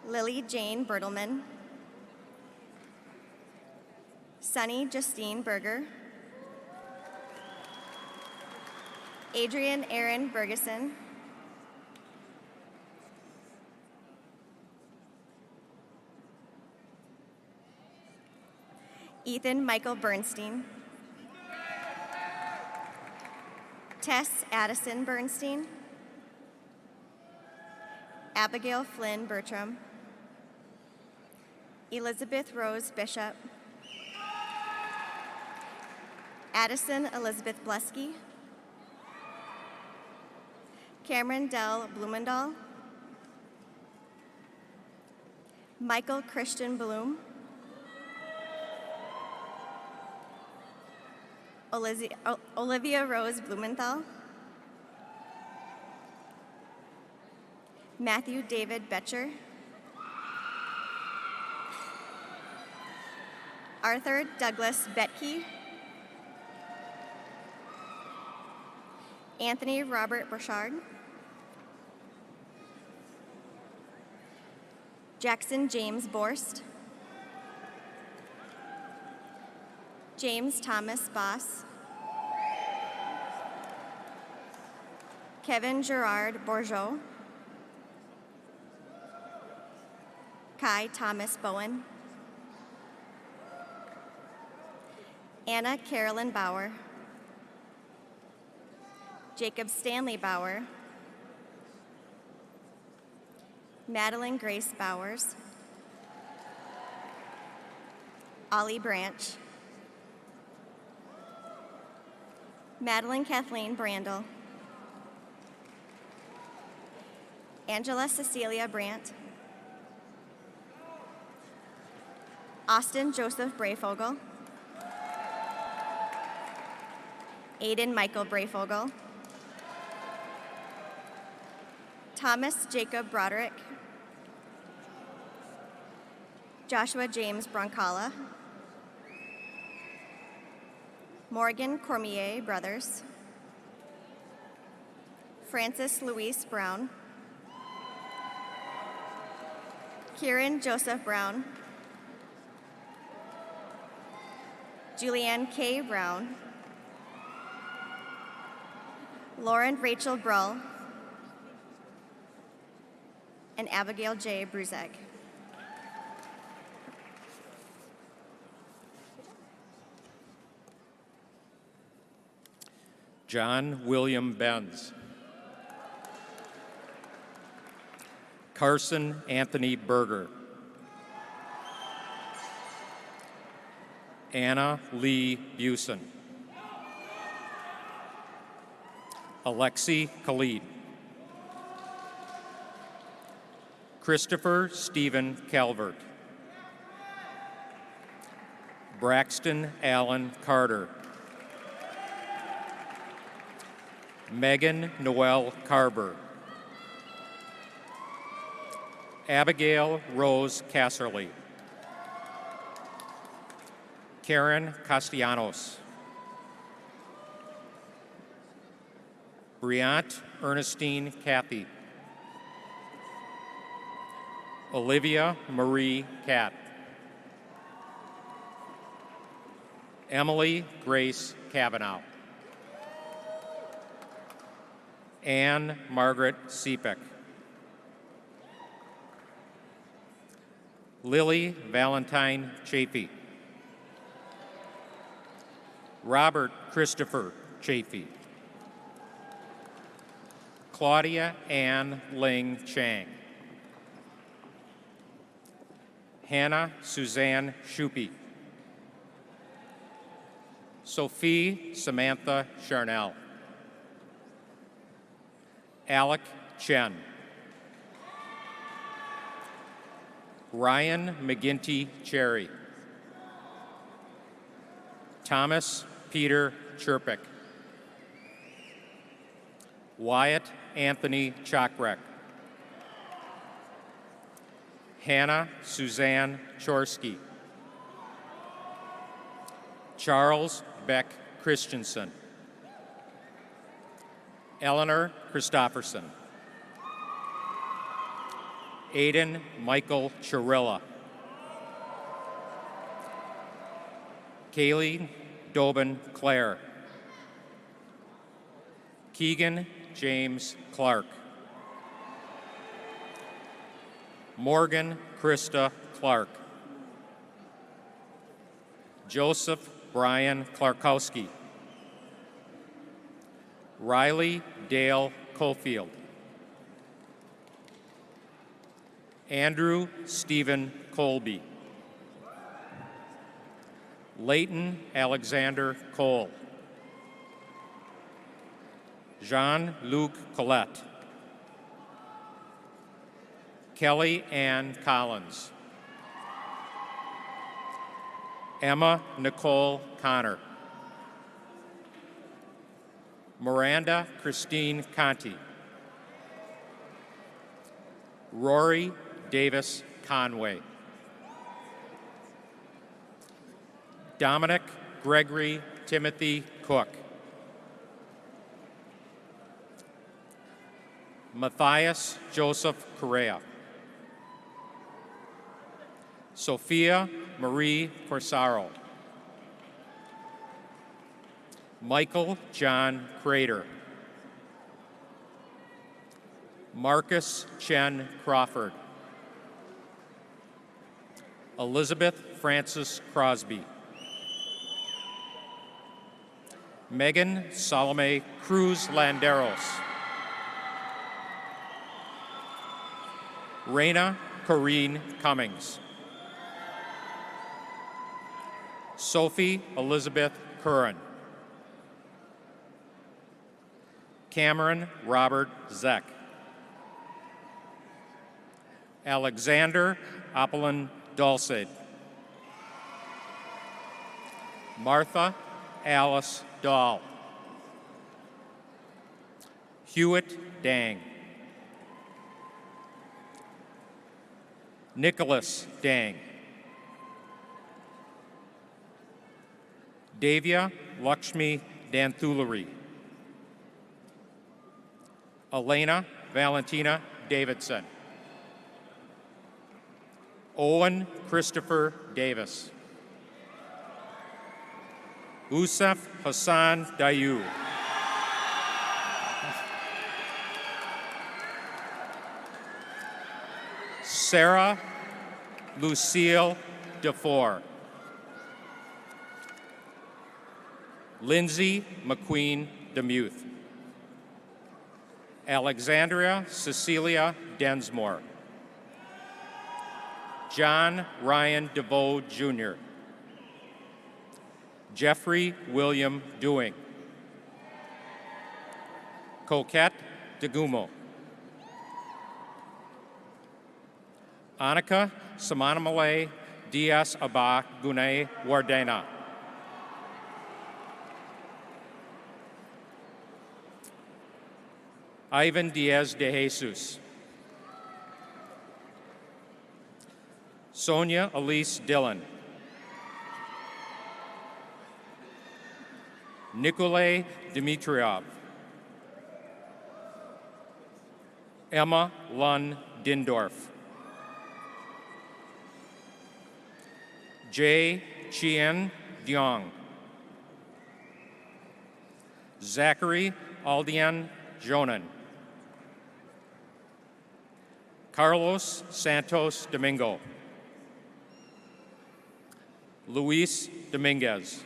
Lily Jane Bertelman. Sunny Justine Berger. Adrian Aaron Bergeson. Ethan Michael Bernstein. Tess Addison Bernstein. Abigail Flynn Bertram. Elizabeth Rose Bishop. Addison Elizabeth Blesky. Cameron Dell Blumendahl. Michael Christian Bloom. Olivia Rose Blumenthal. Matthew David Betcher. Arthur Douglas Betke. Anthony Robert Burchard. Jackson James Borst, James Thomas Boss, Kevin Gerard Bourgeot, Kai Thomas Bowen, Anna Carolyn Bauer, Jacob Stanley Bauer, Madeline Grace Bowers, Ollie Branch, Madeline Kathleen Brandel, Angela Cecilia Brandt, Austin Joseph Brayfogle, Aiden Michael Brayfogle, Thomas Jacob Broderick, Joshua James Broncala, Morgan Cormier Brothers, Francis Louise Brown, Kieran Joseph Brown, Julianne K. Brown, Lauren Rachel Brull, and Abigail J. Bruzek.
John William Benz. Carson Anthony Berger. Anna Lee Busen. Alexi Khalid. Christopher Stephen Calvert. Braxton Allen Carter. Megan Noel Carver. Abigail Rose Casserly. Karen Castellanos. Briant Ernestine Kathy. Olivia Marie Cat. Emily Grace Kavanaugh. Anne Margaret Sepek. Lily Valentine Chafee. Robert Christopher Chafee. Claudia Ann Ling Chang. Hannah Suzanne Shupe. Sophie Samantha Charnel. Alec Chen. Ryan McGinty Cherry. Thomas Peter Chirpick. Wyatt Anthony Chakrek. Hannah Suzanne Chorsky. Charles Beck Christensen. Eleanor Christofferson. Aiden Michael Chirilla. Kaylee Dobin Clare. Keegan James Clark. Morgan Krista Clark. Joseph Brian Clarkowski. Riley Dale Cofield. Andrew Stephen Colby. Leighton Alexander Cole. Jean-Luc Collette. Kelly Ann Collins. Emma Nicole Connor. Miranda Christine Conti. Rory Davis Conway. Dominic Gregory Timothy Cook. Matthias Joseph Correa. Sophia Marie Corsaro. Michael John Crater. Marcus Chen Crawford. Elizabeth Frances Crosby. Megan Salome Cruz Landeros. Raina Corrine Cummings. Sophie Elizabeth Curran. Cameron Robert Zeck. Alexander Apollon Dulcid. Martha Alice Dahl. Hewitt Dang. Nicholas Dang. Davia Lakshmi Danthulari. Elena Valentina Davidson. Owen Christopher Davis. Usef Hassan Dayu. Sarah Lucille DeFore. Lindsay McQueen Demuth. Alexandria Cecilia Densmore. John Ryan DeVoe Jr. Jeffrey William Dewing. Coquette DeGumo. Annika Samanamale Diaz Abba Gune Wardena. Ivan Diaz de Jesus. Sonia Elise Dillon. Nikolay Dmitriev. Emma Lund Dindorf. Jay Chien Diong. Zachary Aldian Jonan. Carlos Santos Domingo. Luis Dominguez.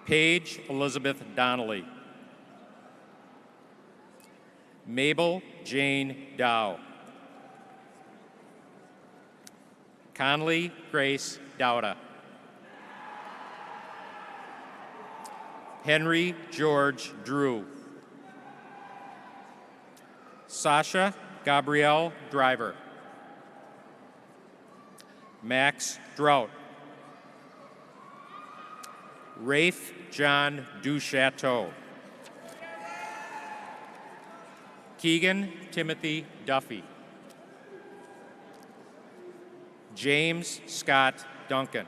Paige Elizabeth Donnelly. Mabel Jane Dow. Conley Grace Dowda. Henry George Drew. Sasha Gabrielle Driver. Max Drought. Rafe John Duchateau. Keegan Timothy Duffy. James Scott Duncan.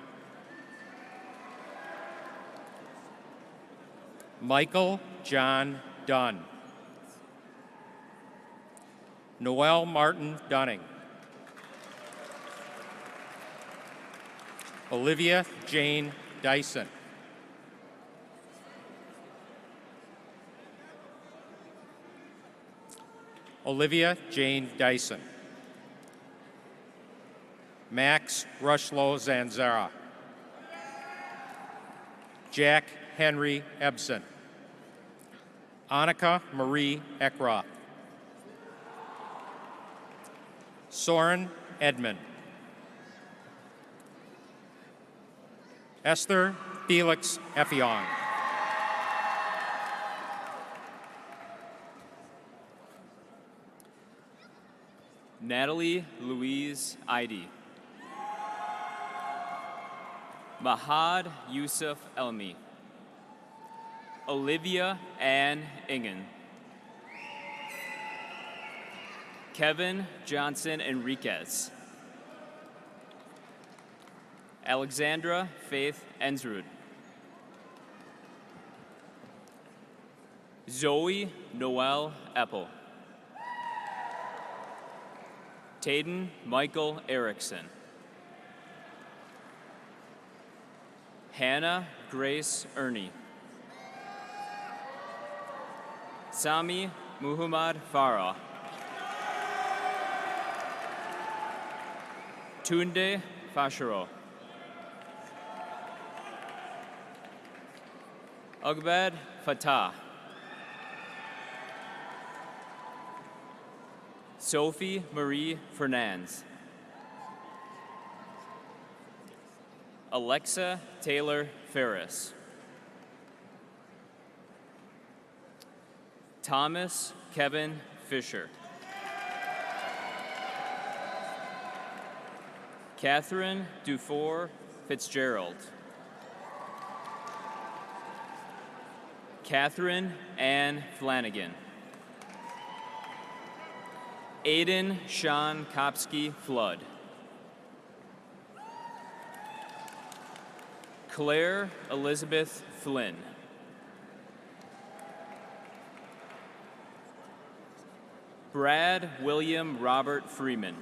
Michael John Dunn. Noel Martin Dunning. Olivia Jane Dyson. Olivia Jane Dyson. Max Rushlow Zanzara. Jack Henry Ebsen. Annika Marie Eckroth. Soren Edmond. Esther Felix Effiong.
Natalie Louise Eide. Mahad Yusuf Elmi. Olivia Ann Ingen. Kevin Johnson Enriquez. Alexandra Faith Ensrud. Zoe Noel Epple. Taden Michael Erickson. Hannah Grace Ernie. Sami Muhammad Farah. Tunde Fashiro. Ugbad Fatah. Sophie Marie Fernandez. Alexa Taylor Ferris. Thomas Kevin Fisher. Catherine Dufour Fitzgerald. Catherine Ann Flanagan. Aiden Sean Kopsky Flood. Claire Elizabeth Flynn. Brad William Robert Freeman.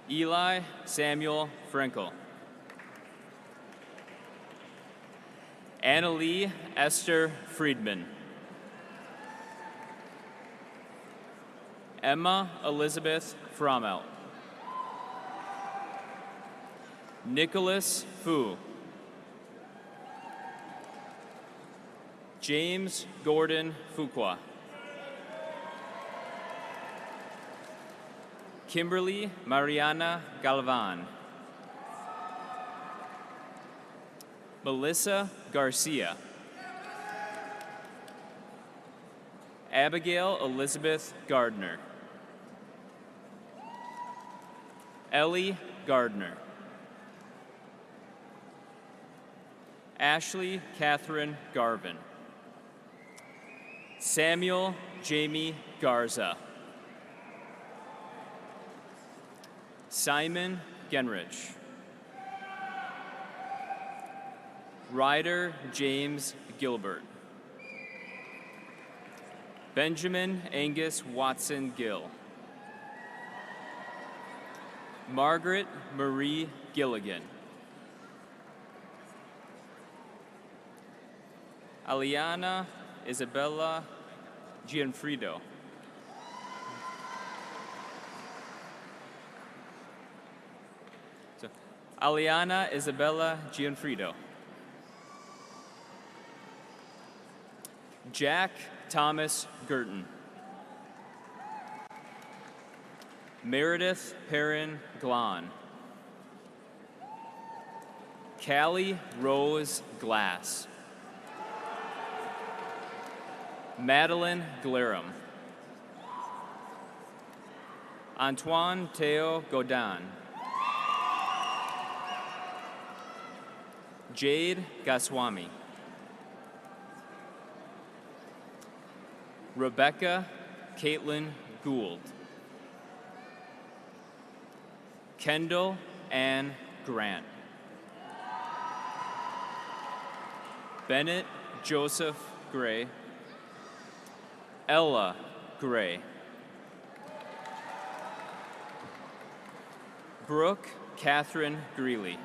Eli Samuel Frankel. Annalie Esther Friedman. Emma Elizabeth Frommel. Nicholas Fu. James Gordon Fuqua. Kimberly Mariana Galvan. Melissa Garcia. Abigail Elizabeth Gardner. Ellie Gardner. Ashley Catherine Garvin. Samuel Jamie Garza. Simon Genrich. Ryder James Gilbert. Benjamin Angus Watson Gill. Margaret Marie Gilligan. Aliana Isabella Gianfrido. Aliana Isabella Gianfrido. Jack Thomas Girton. Meredith Perrin Glahn. Callie Rose Glass. Madeline Glarum. Antoine Teo Godin. Jade Goswami. Rebecca Caitlin Gould. Kendall Ann Grant. Bennett Joseph Gray. Ella Gray. Brooke Catherine Greeley.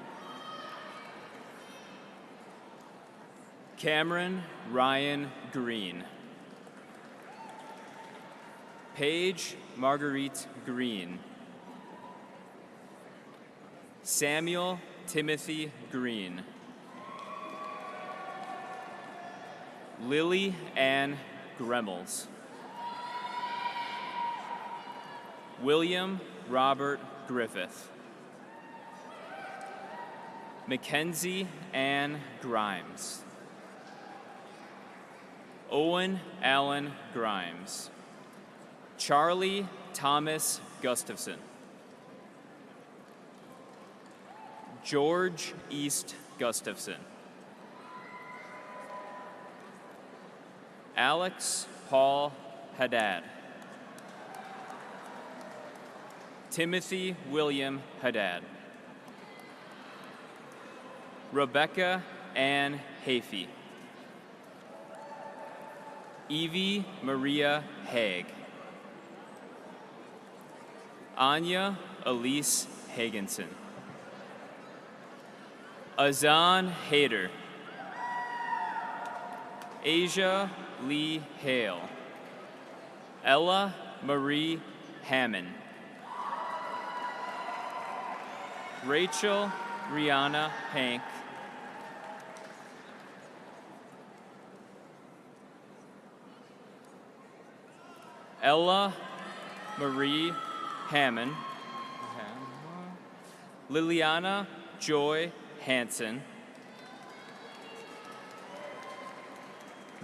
Cameron Ryan Green. Paige Marguerite Green. Samuel Timothy Green. Lily Ann Gremmels. William Robert Griffith. Mackenzie Ann Grimes. Owen Allen Grimes. Charlie Thomas Gustafson. George East Gustafson. Alex Paul Haddad. Timothy William Haddad. Rebecca Ann Hafey. Evie Maria Haig. Anya Elise Hagenson. Azan Hayder. Asia Lee Hale. Ella Marie Hammond. Rachel Rihanna Hank. Ella Marie Hammond. Liliana Joy Hansen.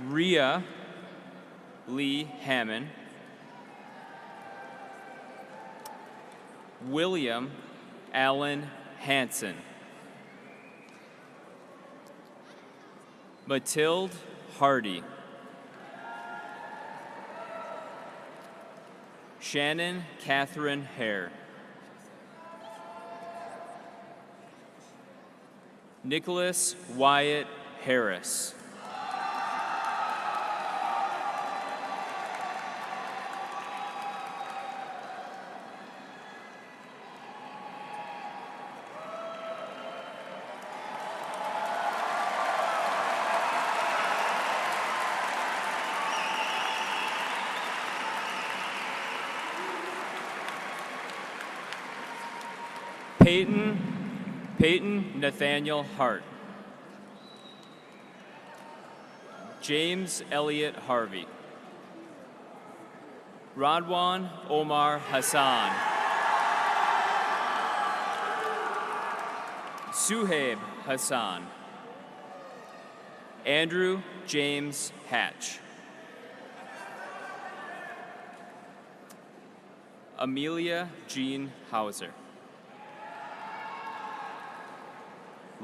Rhea Lee Hammond. William Allen Hansen. Matilde Hardy. Shannon Catherine Hare. Nicholas Wyatt Harris. Peyton Nathaniel Hart. James Elliott Harvey. Radwan Omar Hassan. Suhaib Hassan. Andrew James Hatch. Amelia Jean Hauser.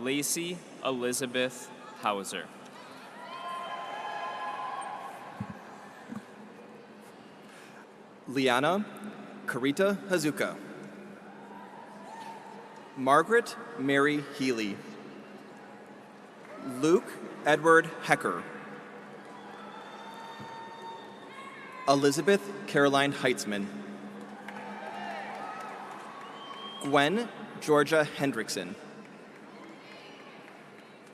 Lacey Elizabeth Hauser.
Liana Karita Hazuka. Margaret Mary Healy. Luke Edward Hecker. Elizabeth Caroline Heitzman. Gwen Georgia Hendrickson.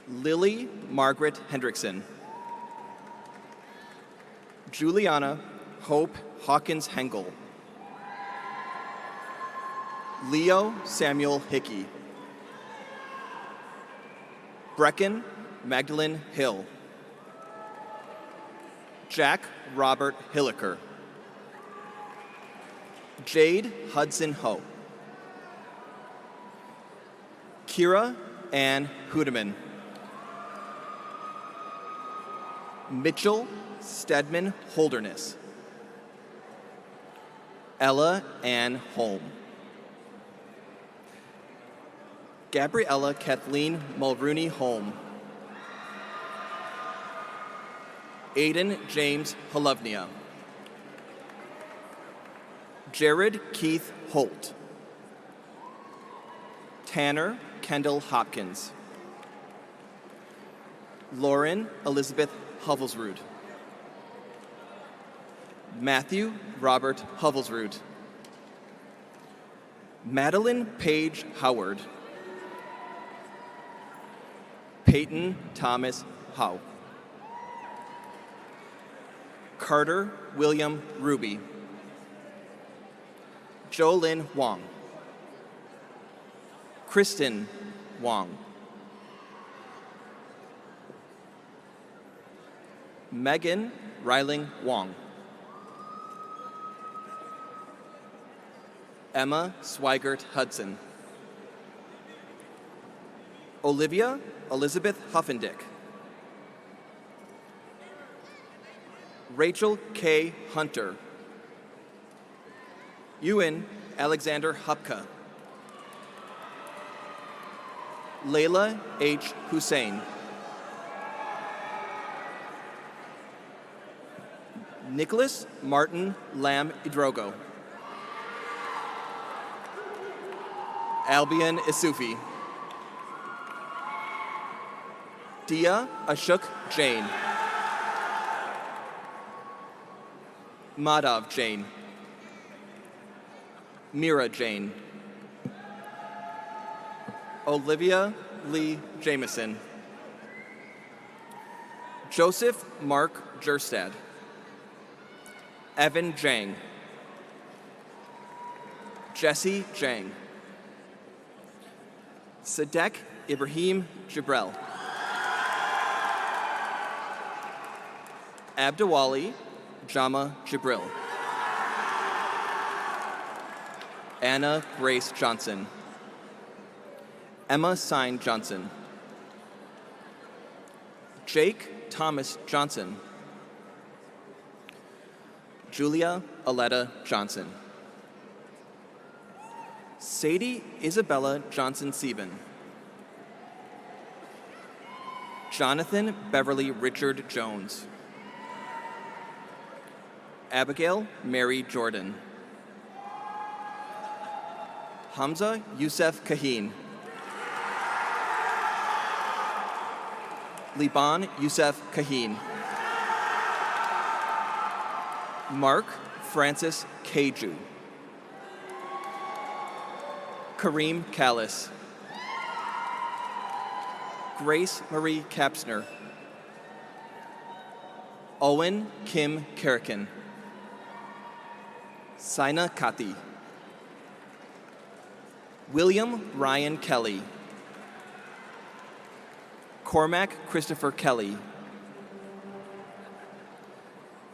Lily Margaret Hendrickson. Juliana Hope Hawkins Hengel. Leo Samuel Hickey. Brecken Magdalene Hill. Jack Robert Hilliker. Jade Hudson Ho. Kira Ann Hudeman. Mitchell Stedman Holderness. Ella Ann Holm. Gabriella Kathleen Mulrooney Holm. Aiden James Holovnia. Jared Keith Holt. Tanner Kendall Hopkins. Lauren Elizabeth Hovelsrud. Matthew Robert Hovelsrud. Madeline Page Howard. Peyton Thomas Howe. Carter William Ruby. Jolyn Wong. Kristen Wong. Megan Ryling Wong. Emma Swigert Hudson. Olivia Elizabeth Huffendick. Rachel K. Hunter. Ewan Alexander Hupka. Layla H. Hussein. Nicholas Martin Lam Idrogo. Albion Isufi. Dia Ashok Jain. Madhav Jain, Mira Jain, Olivia Lee Jameson, Joseph Mark Jerstad, Evan Jang, Jesse Jang, Sadek Ibrahim Jibrel, Abdawali Jama Jibril, Anna Grace Johnson, Emma Sine Johnson, Jake Thomas Johnson, Julia Aletta Johnson, Sadie Isabella Johnson-Sieben, Jonathan Beverly Richard Jones, Abigail Mary Jordan, Hamza Youssef Kaheen, Liban Youssef Kaheen, Mark Francis Keju, Kareem Callis, Grace Marie Kapsner, Owen Kim Karakin, Sina Kati, William Ryan Kelly, Cormac Christopher Kelly,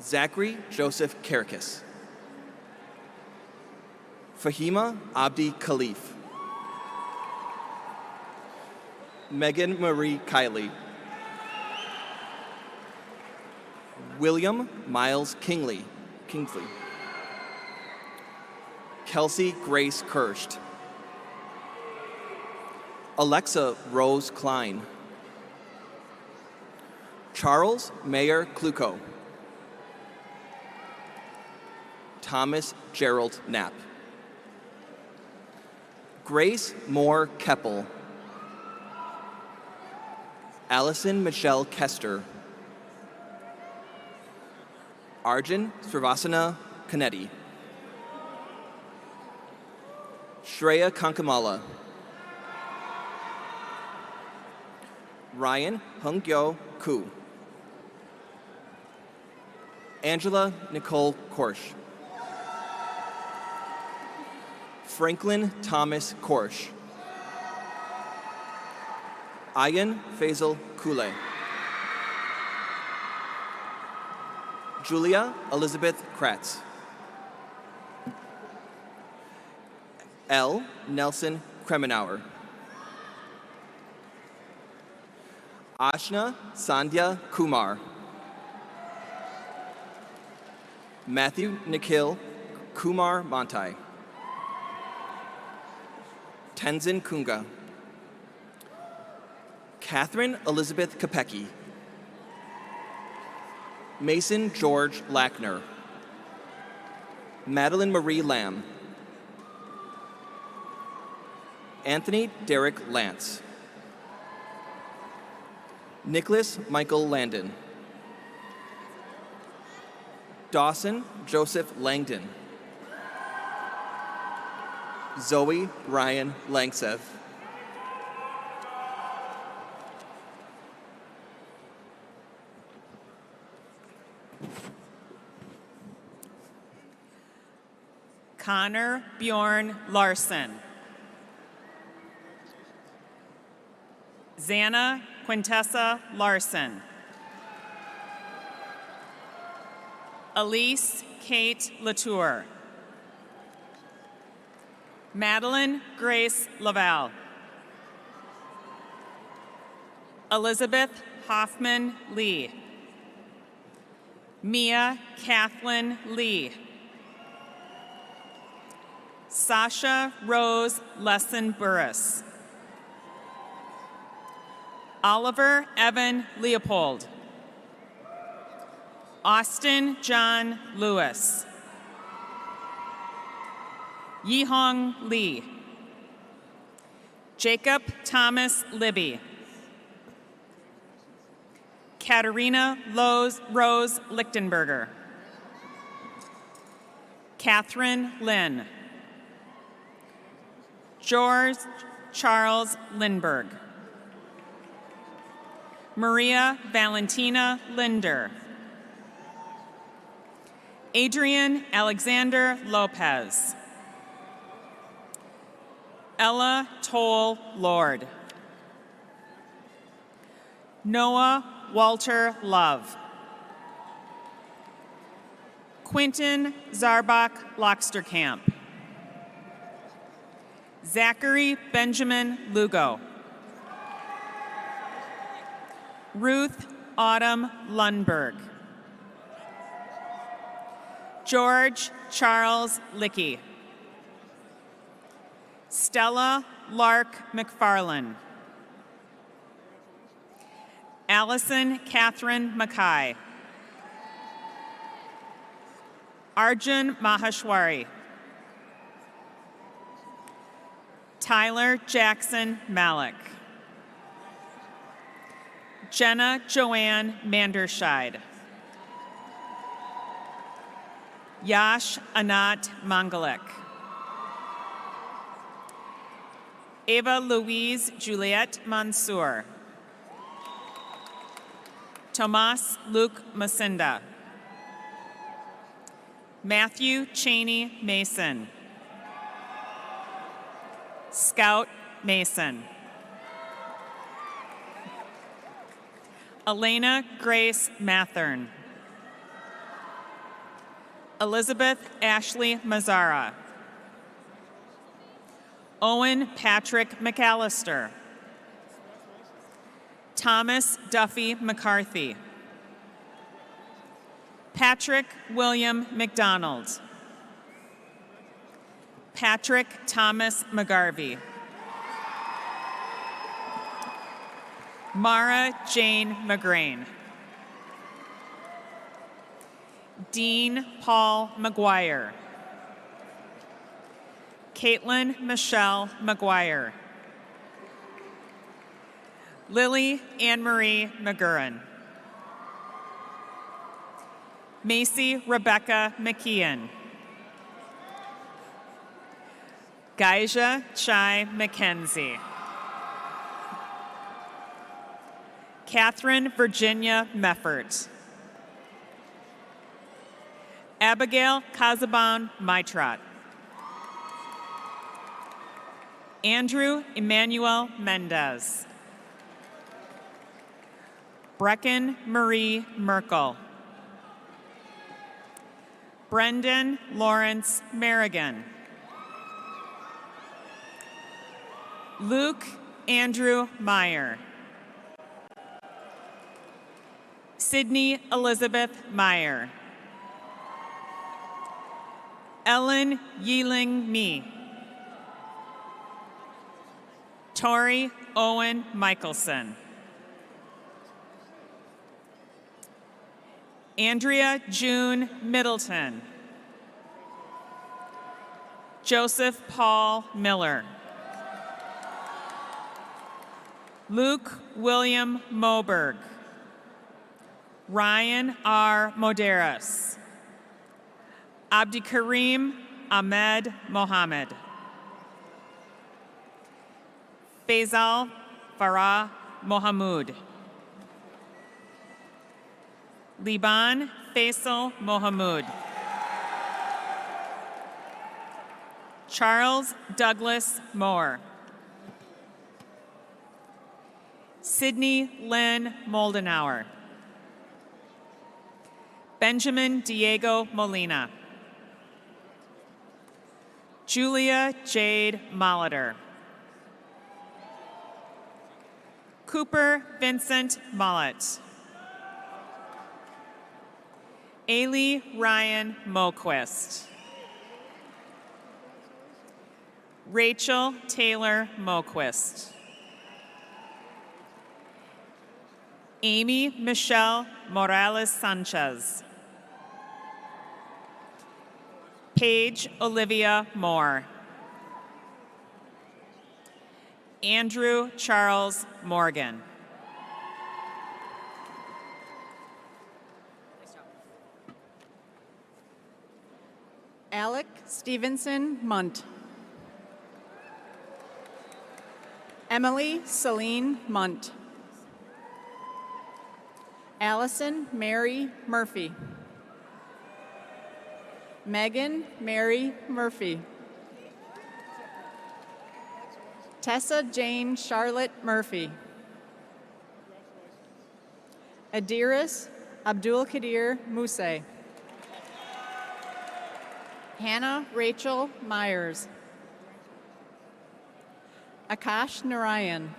Zachary Joseph Karakis, Fahima Abdi Khalif, Megan Marie Kiley, William Miles Kingsley, Kelsey Grace Kirst, Alexa Rose Klein, Charles Mayer Kluko, Thomas Gerald Knapp, Grace Moore Keppel, Allison Michelle Kester, Arjun Srivasana Kanetti, Shreya Kankamala, Ryan Hungyo Koo, Angela Nicole Korsch, Franklin Thomas Korsch, Ayan Faisal Kule, Julia Elizabeth Kratz, L. Nelson Kremenauer, Ashna Sandhya Kumar, Matthew Nikhil Kumar Mantai, Tenzin Kunga, Catherine Elizabeth Kopecki, Mason George Lackner, Madeline Marie Lamb, Anthony Derek Lance, Nicholas Michael Landon, Dawson Joseph Langdon, Zoe Ryan Langsev,
Connor Bjorn Larson, Xana Quintessa Larson, Elise Kate Latour, Madeline Grace Laval, Elizabeth Hoffman Lee, Mia Kathleen Lee, Sasha Rose Lesson Burris, Oliver Evan Leopold, Austin John Lewis, Yihong Lee, Jacob Thomas Libby, Katerina Rose Lichtenberger, Catherine Lynn. George Charles Lindberg. Maria Valentina Linder. Adrian Alexander Lopez. Ella Toll Lord. Noah Walter Love. Quentin Zarbach Loxterkamp. Zachary Benjamin Lugo. Ruth Autumn Lundberg. George Charles Lickey. Stella Lark McFarlane. Allison Catherine Mackay. Arjun Maheshwari. Tyler Jackson Malik. Jenna Joanne Manderscheid. Yash Anat Mangalik. Ava Louise Juliette Mansour. Tomas Luke Masinda. Matthew Cheney Mason. Scout Mason. Elena Grace Mathern. Elizabeth Ashley Mazzara. Owen Patrick McAllister. Thomas Duffy McCarthy. Patrick William McDonald. Patrick Thomas McGarvey. Mara Jane McGrain. Dean Paul McGuire. Caitlin Michelle McGuire. Lily Anne-Marie McGurran. Macy Rebecca McKeon. Gaija Chai McKenzie. Catherine Virginia Meffert. Abigail Kazaban Maitrat. Andrew Emmanuel Mendez. Brecken Marie Merkel. Brendan Lawrence Merrigan. Luke Andrew Meyer. Sydney Elizabeth Meyer. Ellen Yeeling Me. Tori Owen Michelson. Andrea June Middleton. Joseph Paul Miller. Luke William Moberg. Ryan R. Moderas. Abdikarim Ahmed Mohammed. Faisal Farah Mohamud. Liban Faisal Mohamud. Charles Douglas Moore. Sydney Lynn Moldenauer. Benjamin Diego Molina. Julia Jade Molitor. Cooper Vincent Mollett. Ailey Ryan Moquist. Rachel Taylor Moquist. Amy Michelle Morales Sanchez. Paige Olivia Moore. Andrew Charles Morgan.
Alec Stevenson Munt. Emily Celine Munt. Allison Mary Murphy. Megan Mary Murphy. Tessa Jane Charlotte Murphy. Adiris Abdul Kadir Muse. Hannah Rachel Myers. Akash Narayan.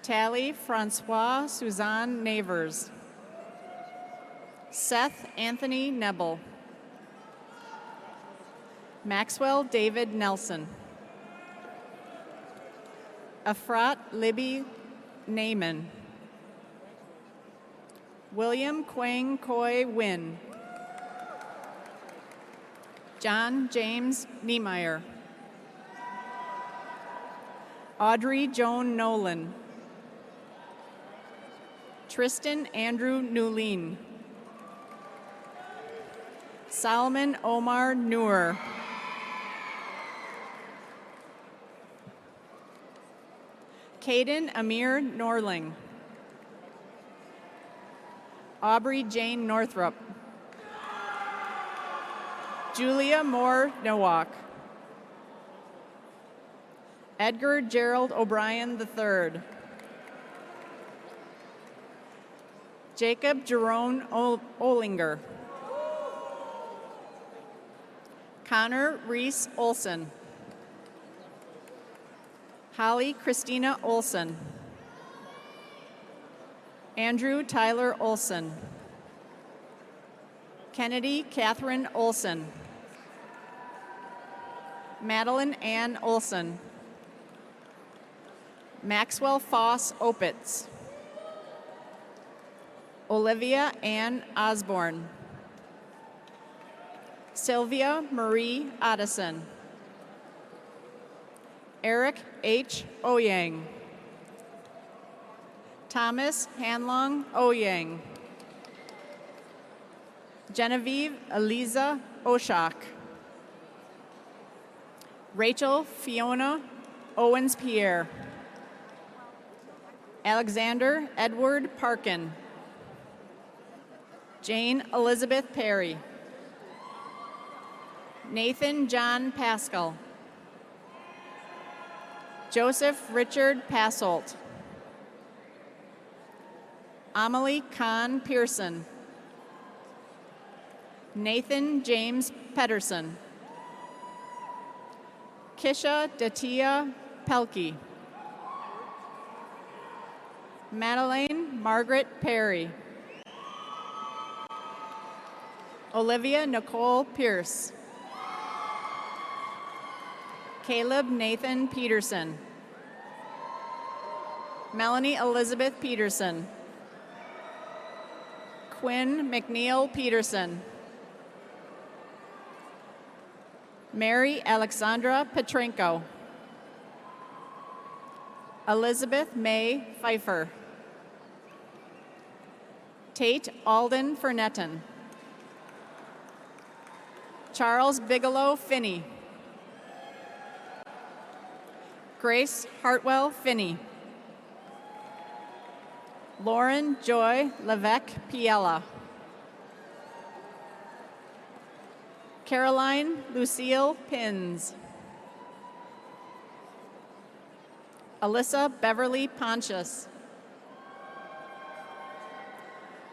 Tally Francois Suzanne Navers. Seth Anthony Nebel. Maxwell David Nelson. Afrat Libby Naaman. William Quang Coy Wynn. John James Niemeyer. Audrey Joan Nolan. Tristan Andrew Newleen. Solomon Omar Noor. Caden Amir Norling. Aubrey Jane Northrup. Julia Moore Nowak. Edgar Gerald O'Brien III. Jacob Jerome Olinger. Connor Reese Olson. Holly Christina Olson. Andrew Tyler Olson. Kennedy Catherine Olson. Madeline Ann Olson. Maxwell Foss Opitz. Olivia Ann Osborne. Sylvia Marie Addison. Eric H. Oyang. Thomas Hanlong Oyang. Genevieve Eliza Oshak. Rachel Fiona Owens-Pierre. Alexander Edward Parkin. Jane Elizabeth Perry. Nathan John Pascal. Joseph Richard Passolt. Amelie Kahn Pearson. Nathan James Pedersen. Kisha Datia Pelkey. Madeleine Margaret Perry. Olivia Nicole Pierce. Caleb Nathan Peterson. Melanie Elizabeth Peterson. Quinn McNeil Peterson. Mary Alexandra Petrenko. Elizabeth May Pfeiffer. Tate Alden Fernetten. Charles Bigelow Finney. Grace Hartwell Finney. Lauren Joy Levesque Piella. Caroline Lucille Pins. Alyssa Beverly Pontius.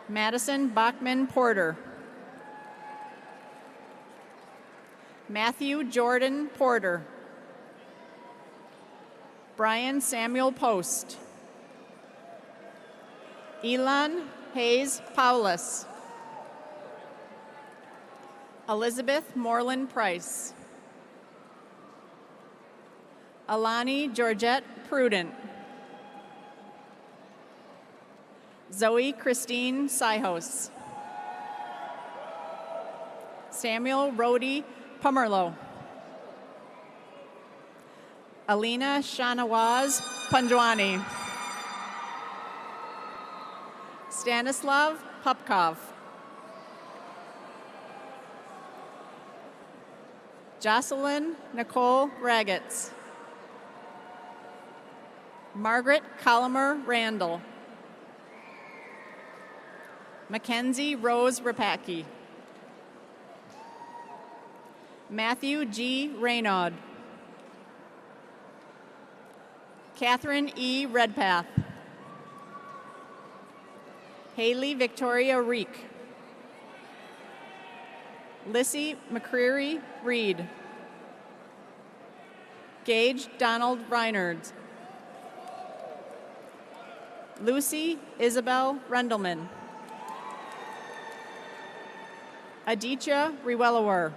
Madison Bachman Porter. Matthew Jordan Porter. Brian Samuel Post. Elon Hayes Paulus. Elizabeth Moreland Price. Alani Georgette Prudent. Zoe Christine Syhos. Samuel Rhodey Pomerlo. Alina Shanawaz Pandwani. Stanislav Popkov. Jocelyn Nicole Ragetz. Margaret Colomer Randall. Mackenzie Rose Rapacki. Matthew G. Raynaud. Catherine E. Redpath. Haley Victoria Reek. Lissy McCreary Reed. Gage Donald Reinards. Lucy Isabel Rendelman. Aditya Rewellawar.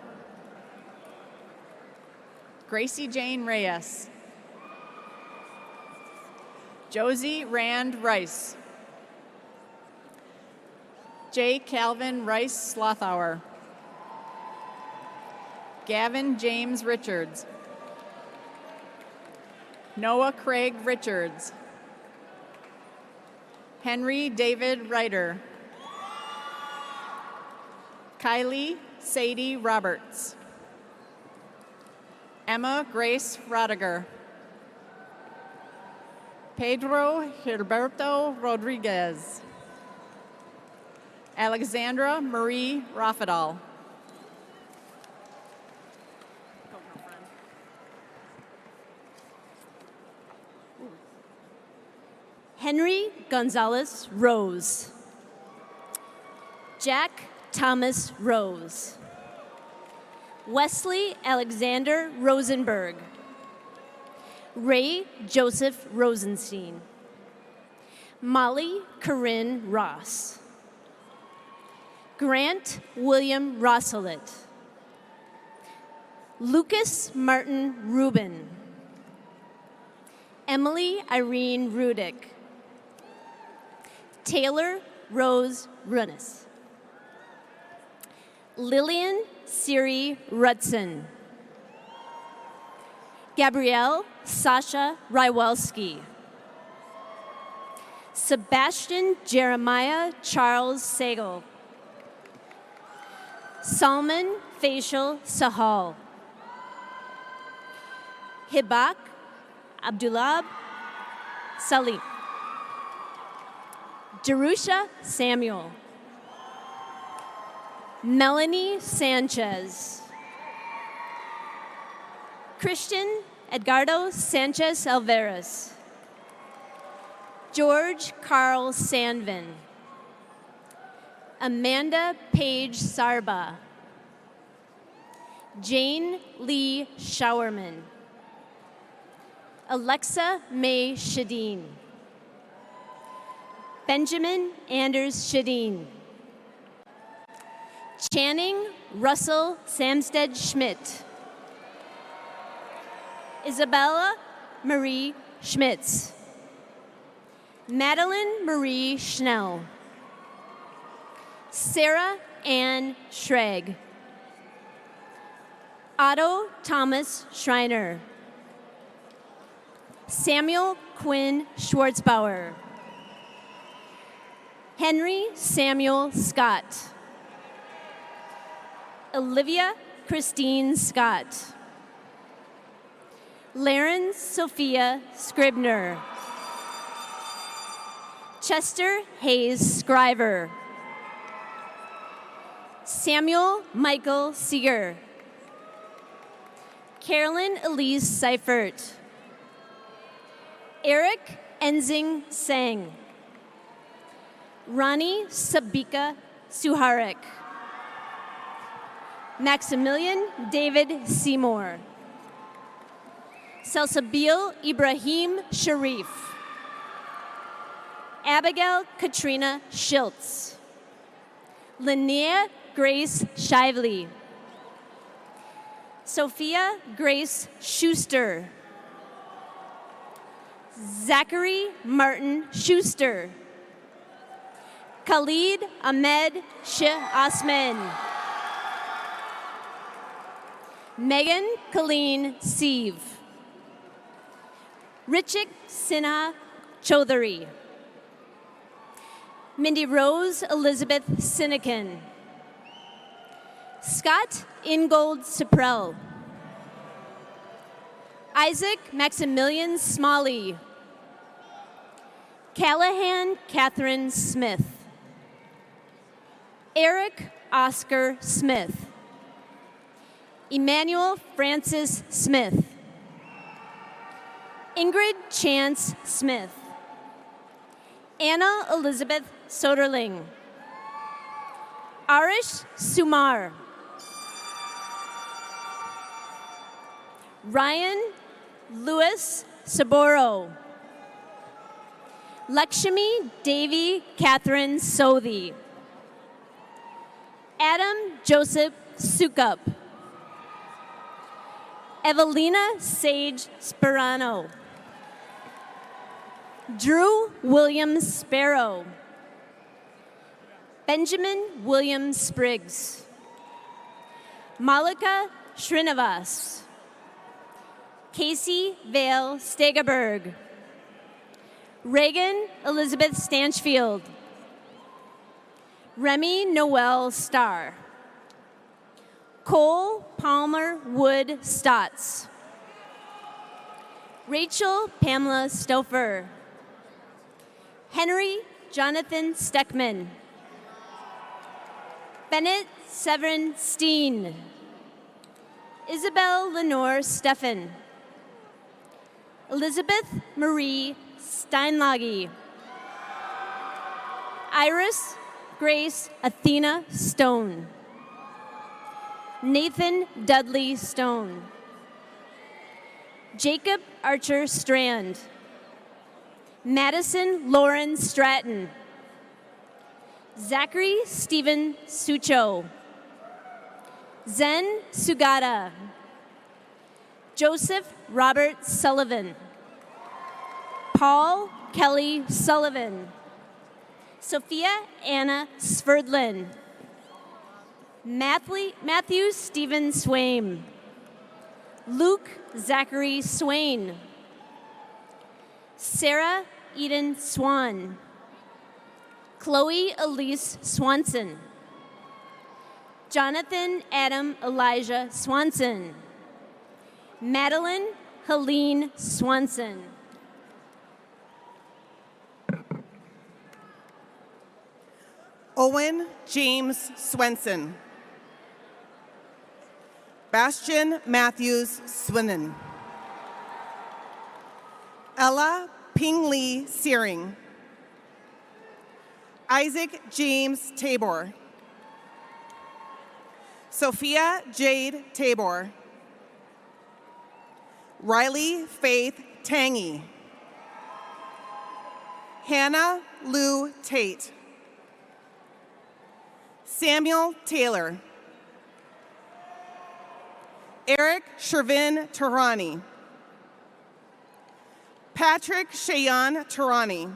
Gracie Jane Reyes. Josie Rand Rice. J. Calvin Rice Slothauer. Gavin James Richards. Noah Craig Richards. Henry David Ryder. Kylie Sadie Roberts. Emma Grace Rodiger. Pedro Gilberto Rodriguez. Alexandra Marie Raffadal.
Henry Gonzalez Rose. Jack Thomas Rose. Wesley Alexander Rosenberg. Ray Joseph Rosenstein. Molly Corinne Ross. Grant William Rosselet. Lucas Martin Rubin. Emily Irene Rudick. Taylor Rose Runnis. Lillian Siri Rudson. Gabrielle Sasha Rywelski. Sebastian Jeremiah Charles Sagal. Salman Facial Sahal. Hibak Abdullah Salim. Jerusha Samuel. Melanie Sanchez. Christian Edgardo Sanchez Alvarez. George Carl Sandvin. Amanda Page Sarba. Jane Lee Showerman. Alexa May Shadeen. Benjamin Anders Shadeen. Channing Russell Samstead Schmidt. Isabella Marie Schmitz. Madeline Marie Schnell. Sarah Ann Schrag. Otto Thomas Schreiner. Samuel Quinn Schwartzbauer. Henry Samuel Scott. Olivia Christine Scott. Laren Sophia Scribner. Chester Hayes Scriver. Samuel Michael Seeger. Carolyn Elise Seifert. Eric Enzing Sang. Ronnie Sabika Suharik. Maximilian David Seymour. Salsabil Ibrahim Sharif. Abigail Katrina Schiltz. Linnea Grace Shively. Sophia Grace Schuster. Zachary Martin Schuster. Khalid Ahmed Shah Osman. Megan Colleen Sieve. Richik Sinha Chaudhary. Mindy Rose Elizabeth Sinekin. Scott Ingold Suprell. Isaac Maximilian Smalley. Callahan Catherine Smith. Eric Oscar Smith. Emmanuel Francis Smith. Ingrid Chance Smith. Anna Elizabeth Soderling. Arish Sumar. Ryan Louis Saboro. Lakshmi Devi Catherine Sodhi. Adam Joseph Sukup. Evelina Sage Sperano. Drew William Sparrow. Benjamin William Spriggs. Malika Srinivas. Casey Vale Stegerberg. Reagan Elizabeth Stanchfield. Remy Noel Starr. Cole Palmer Wood Stotts. Rachel Pamela Stouffer. Henry Jonathan Steckman. Bennett Severin Steen. Isabel Lenore Steffen. Elizabeth Marie Steinlage. Iris Grace Athena Stone. Nathan Dudley Stone. Jacob Archer Strand. Madison Lauren Stratton. Zachary Stephen Sucho. Zen Sugata. Joseph Robert Sullivan. Paul Kelly Sullivan. Sophia Anna Sverdlin. Matthew Stephen Swaim. Luke Zachary Swain. Sarah Eden Swan. Chloe Elise Swanson. Jonathan Adam Elijah Swanson. Madeline Helene Swanson.
Owen James Swenson. Bastian Matthews Swinnen. Ella Ping Lee Searing. Isaac James Tabor. Sophia Jade Tabor. Riley Faith Tangy. Hannah Lou Tate. Samuel Taylor. Eric Shervin Tarani. Patrick Shayan Tarani.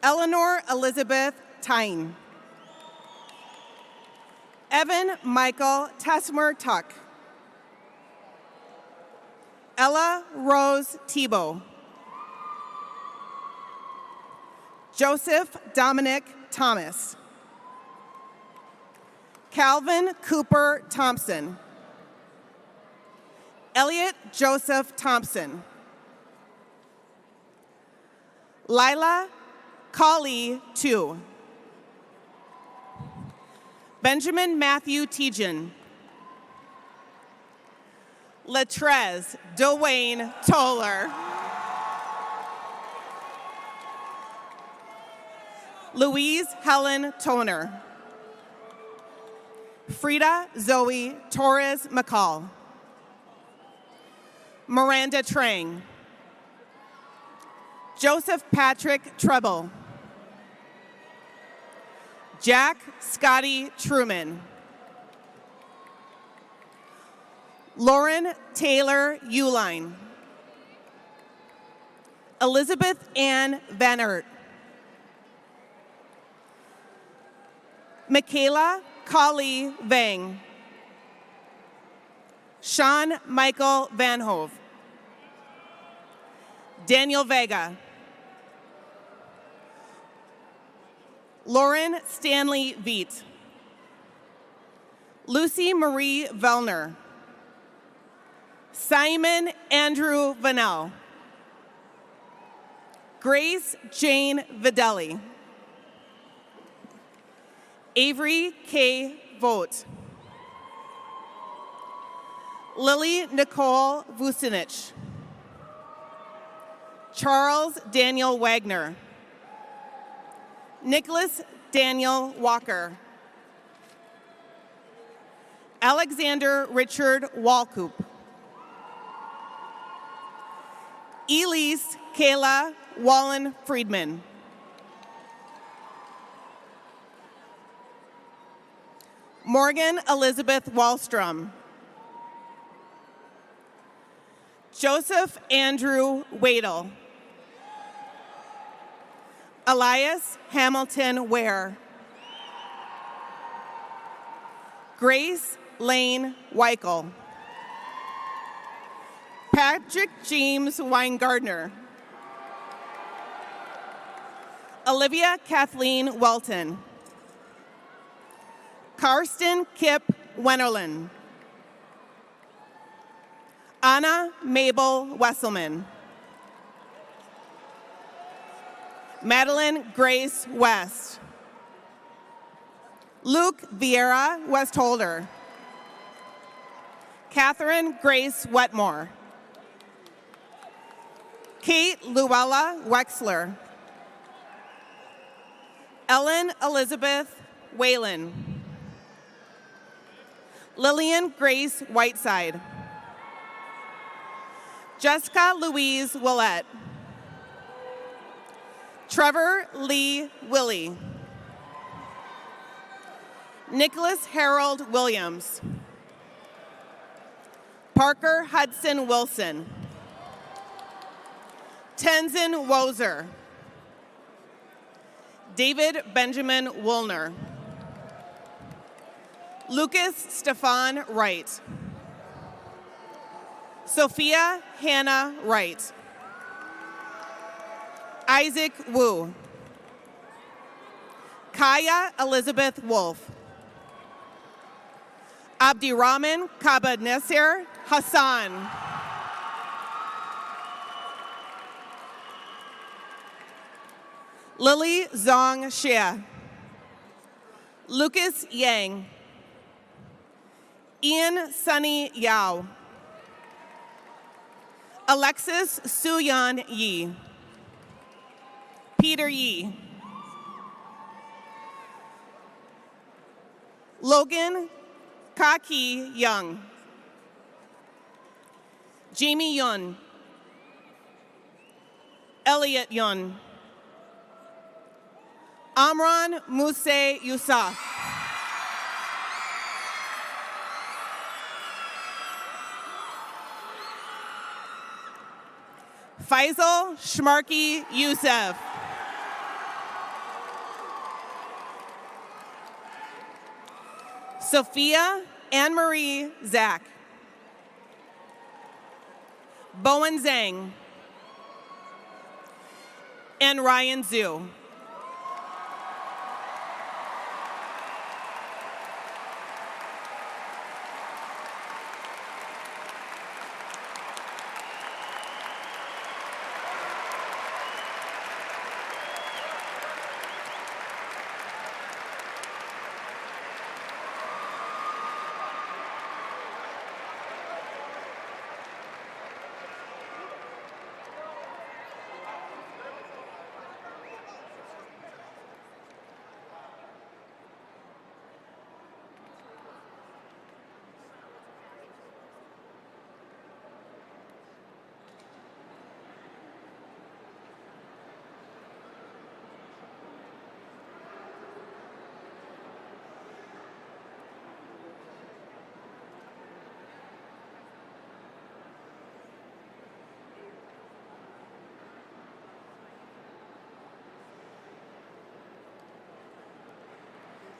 Eleanor Elizabeth Tyne. Evan Michael Tesmer Tuck. Ella Rose Tebow. Joseph Dominic Thomas. Calvin Cooper Thompson. Elliot Joseph Thompson. Lila Colley II. Benjamin Matthew Tejan. Latrez Dwayne Toller. Louise Helen Toner. Frida Zoe Torres McCall. Miranda Trang. Joseph Patrick Treble. Jack Scotty Truman. Lauren Taylor Uline. Elizabeth Ann Van Ert. Michaela Kali Vang. Sean Michael Van Hove. Daniel Vega. Lauren Stanley Veet. Lucy Marie Vellner. Simon Andrew Vanell. Grace Jane Videlli. Avery K. Vogt. Lily Nicole Vucinich. Charles Daniel Wagner. Nicholas Daniel Walker. Alexander Richard Walcoop. Elise Kayla Wallen Friedman. Morgan Elizabeth Wallstrom. Joseph Andrew Wadle. Elias Hamilton Ware. Grace Lane Weichel. Patrick James Weingardner. Olivia Kathleen Welton. Karsten Kip Wennerlin. Anna Mabel Wesselman. Madeline Grace West. Luke Vieira Westholder. Catherine Grace Wetmore. Kate Luella Wexler. Ellen Elizabeth Whalen. Lillian Grace Whiteside. Jessica Louise Willette. Trevor Lee Willie. Nicholas Harold Williams. Parker Hudson Wilson. Tenzin Wozer. David Benjamin Woolner. Lucas Stefan Wright. Sophia Hannah Wright. Isaac Wu. Kaya Elizabeth Wolf. Abdirahman Kabadnesir Hassan. Lily Zong Xie. Lucas Yang. Ian Sunny Yao. Alexis Suyan Yi. Peter Yi. Logan Kaki Young. Jamie Yun. Elliot Yun. Amran Muse Yusuf. Faisal Shmarki Youssef. Sophia Anne-Marie Zach. Bowen Zhang. And Ryan Zhu.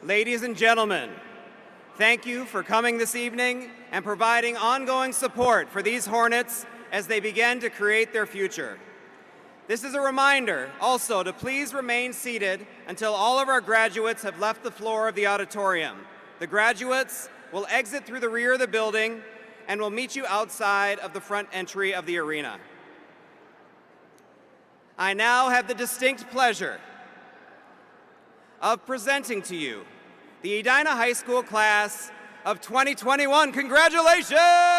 Ladies and gentlemen, thank you for coming this evening and providing ongoing support for these Hornets as they begin to create their future. This is a reminder also to please remain seated until all of our graduates have left the floor of the auditorium. The graduates will exit through the rear of the building and will meet you outside of the front entry of the arena. I now have the distinct pleasure of presenting to you the Edina High School class of 2021. Congratulations!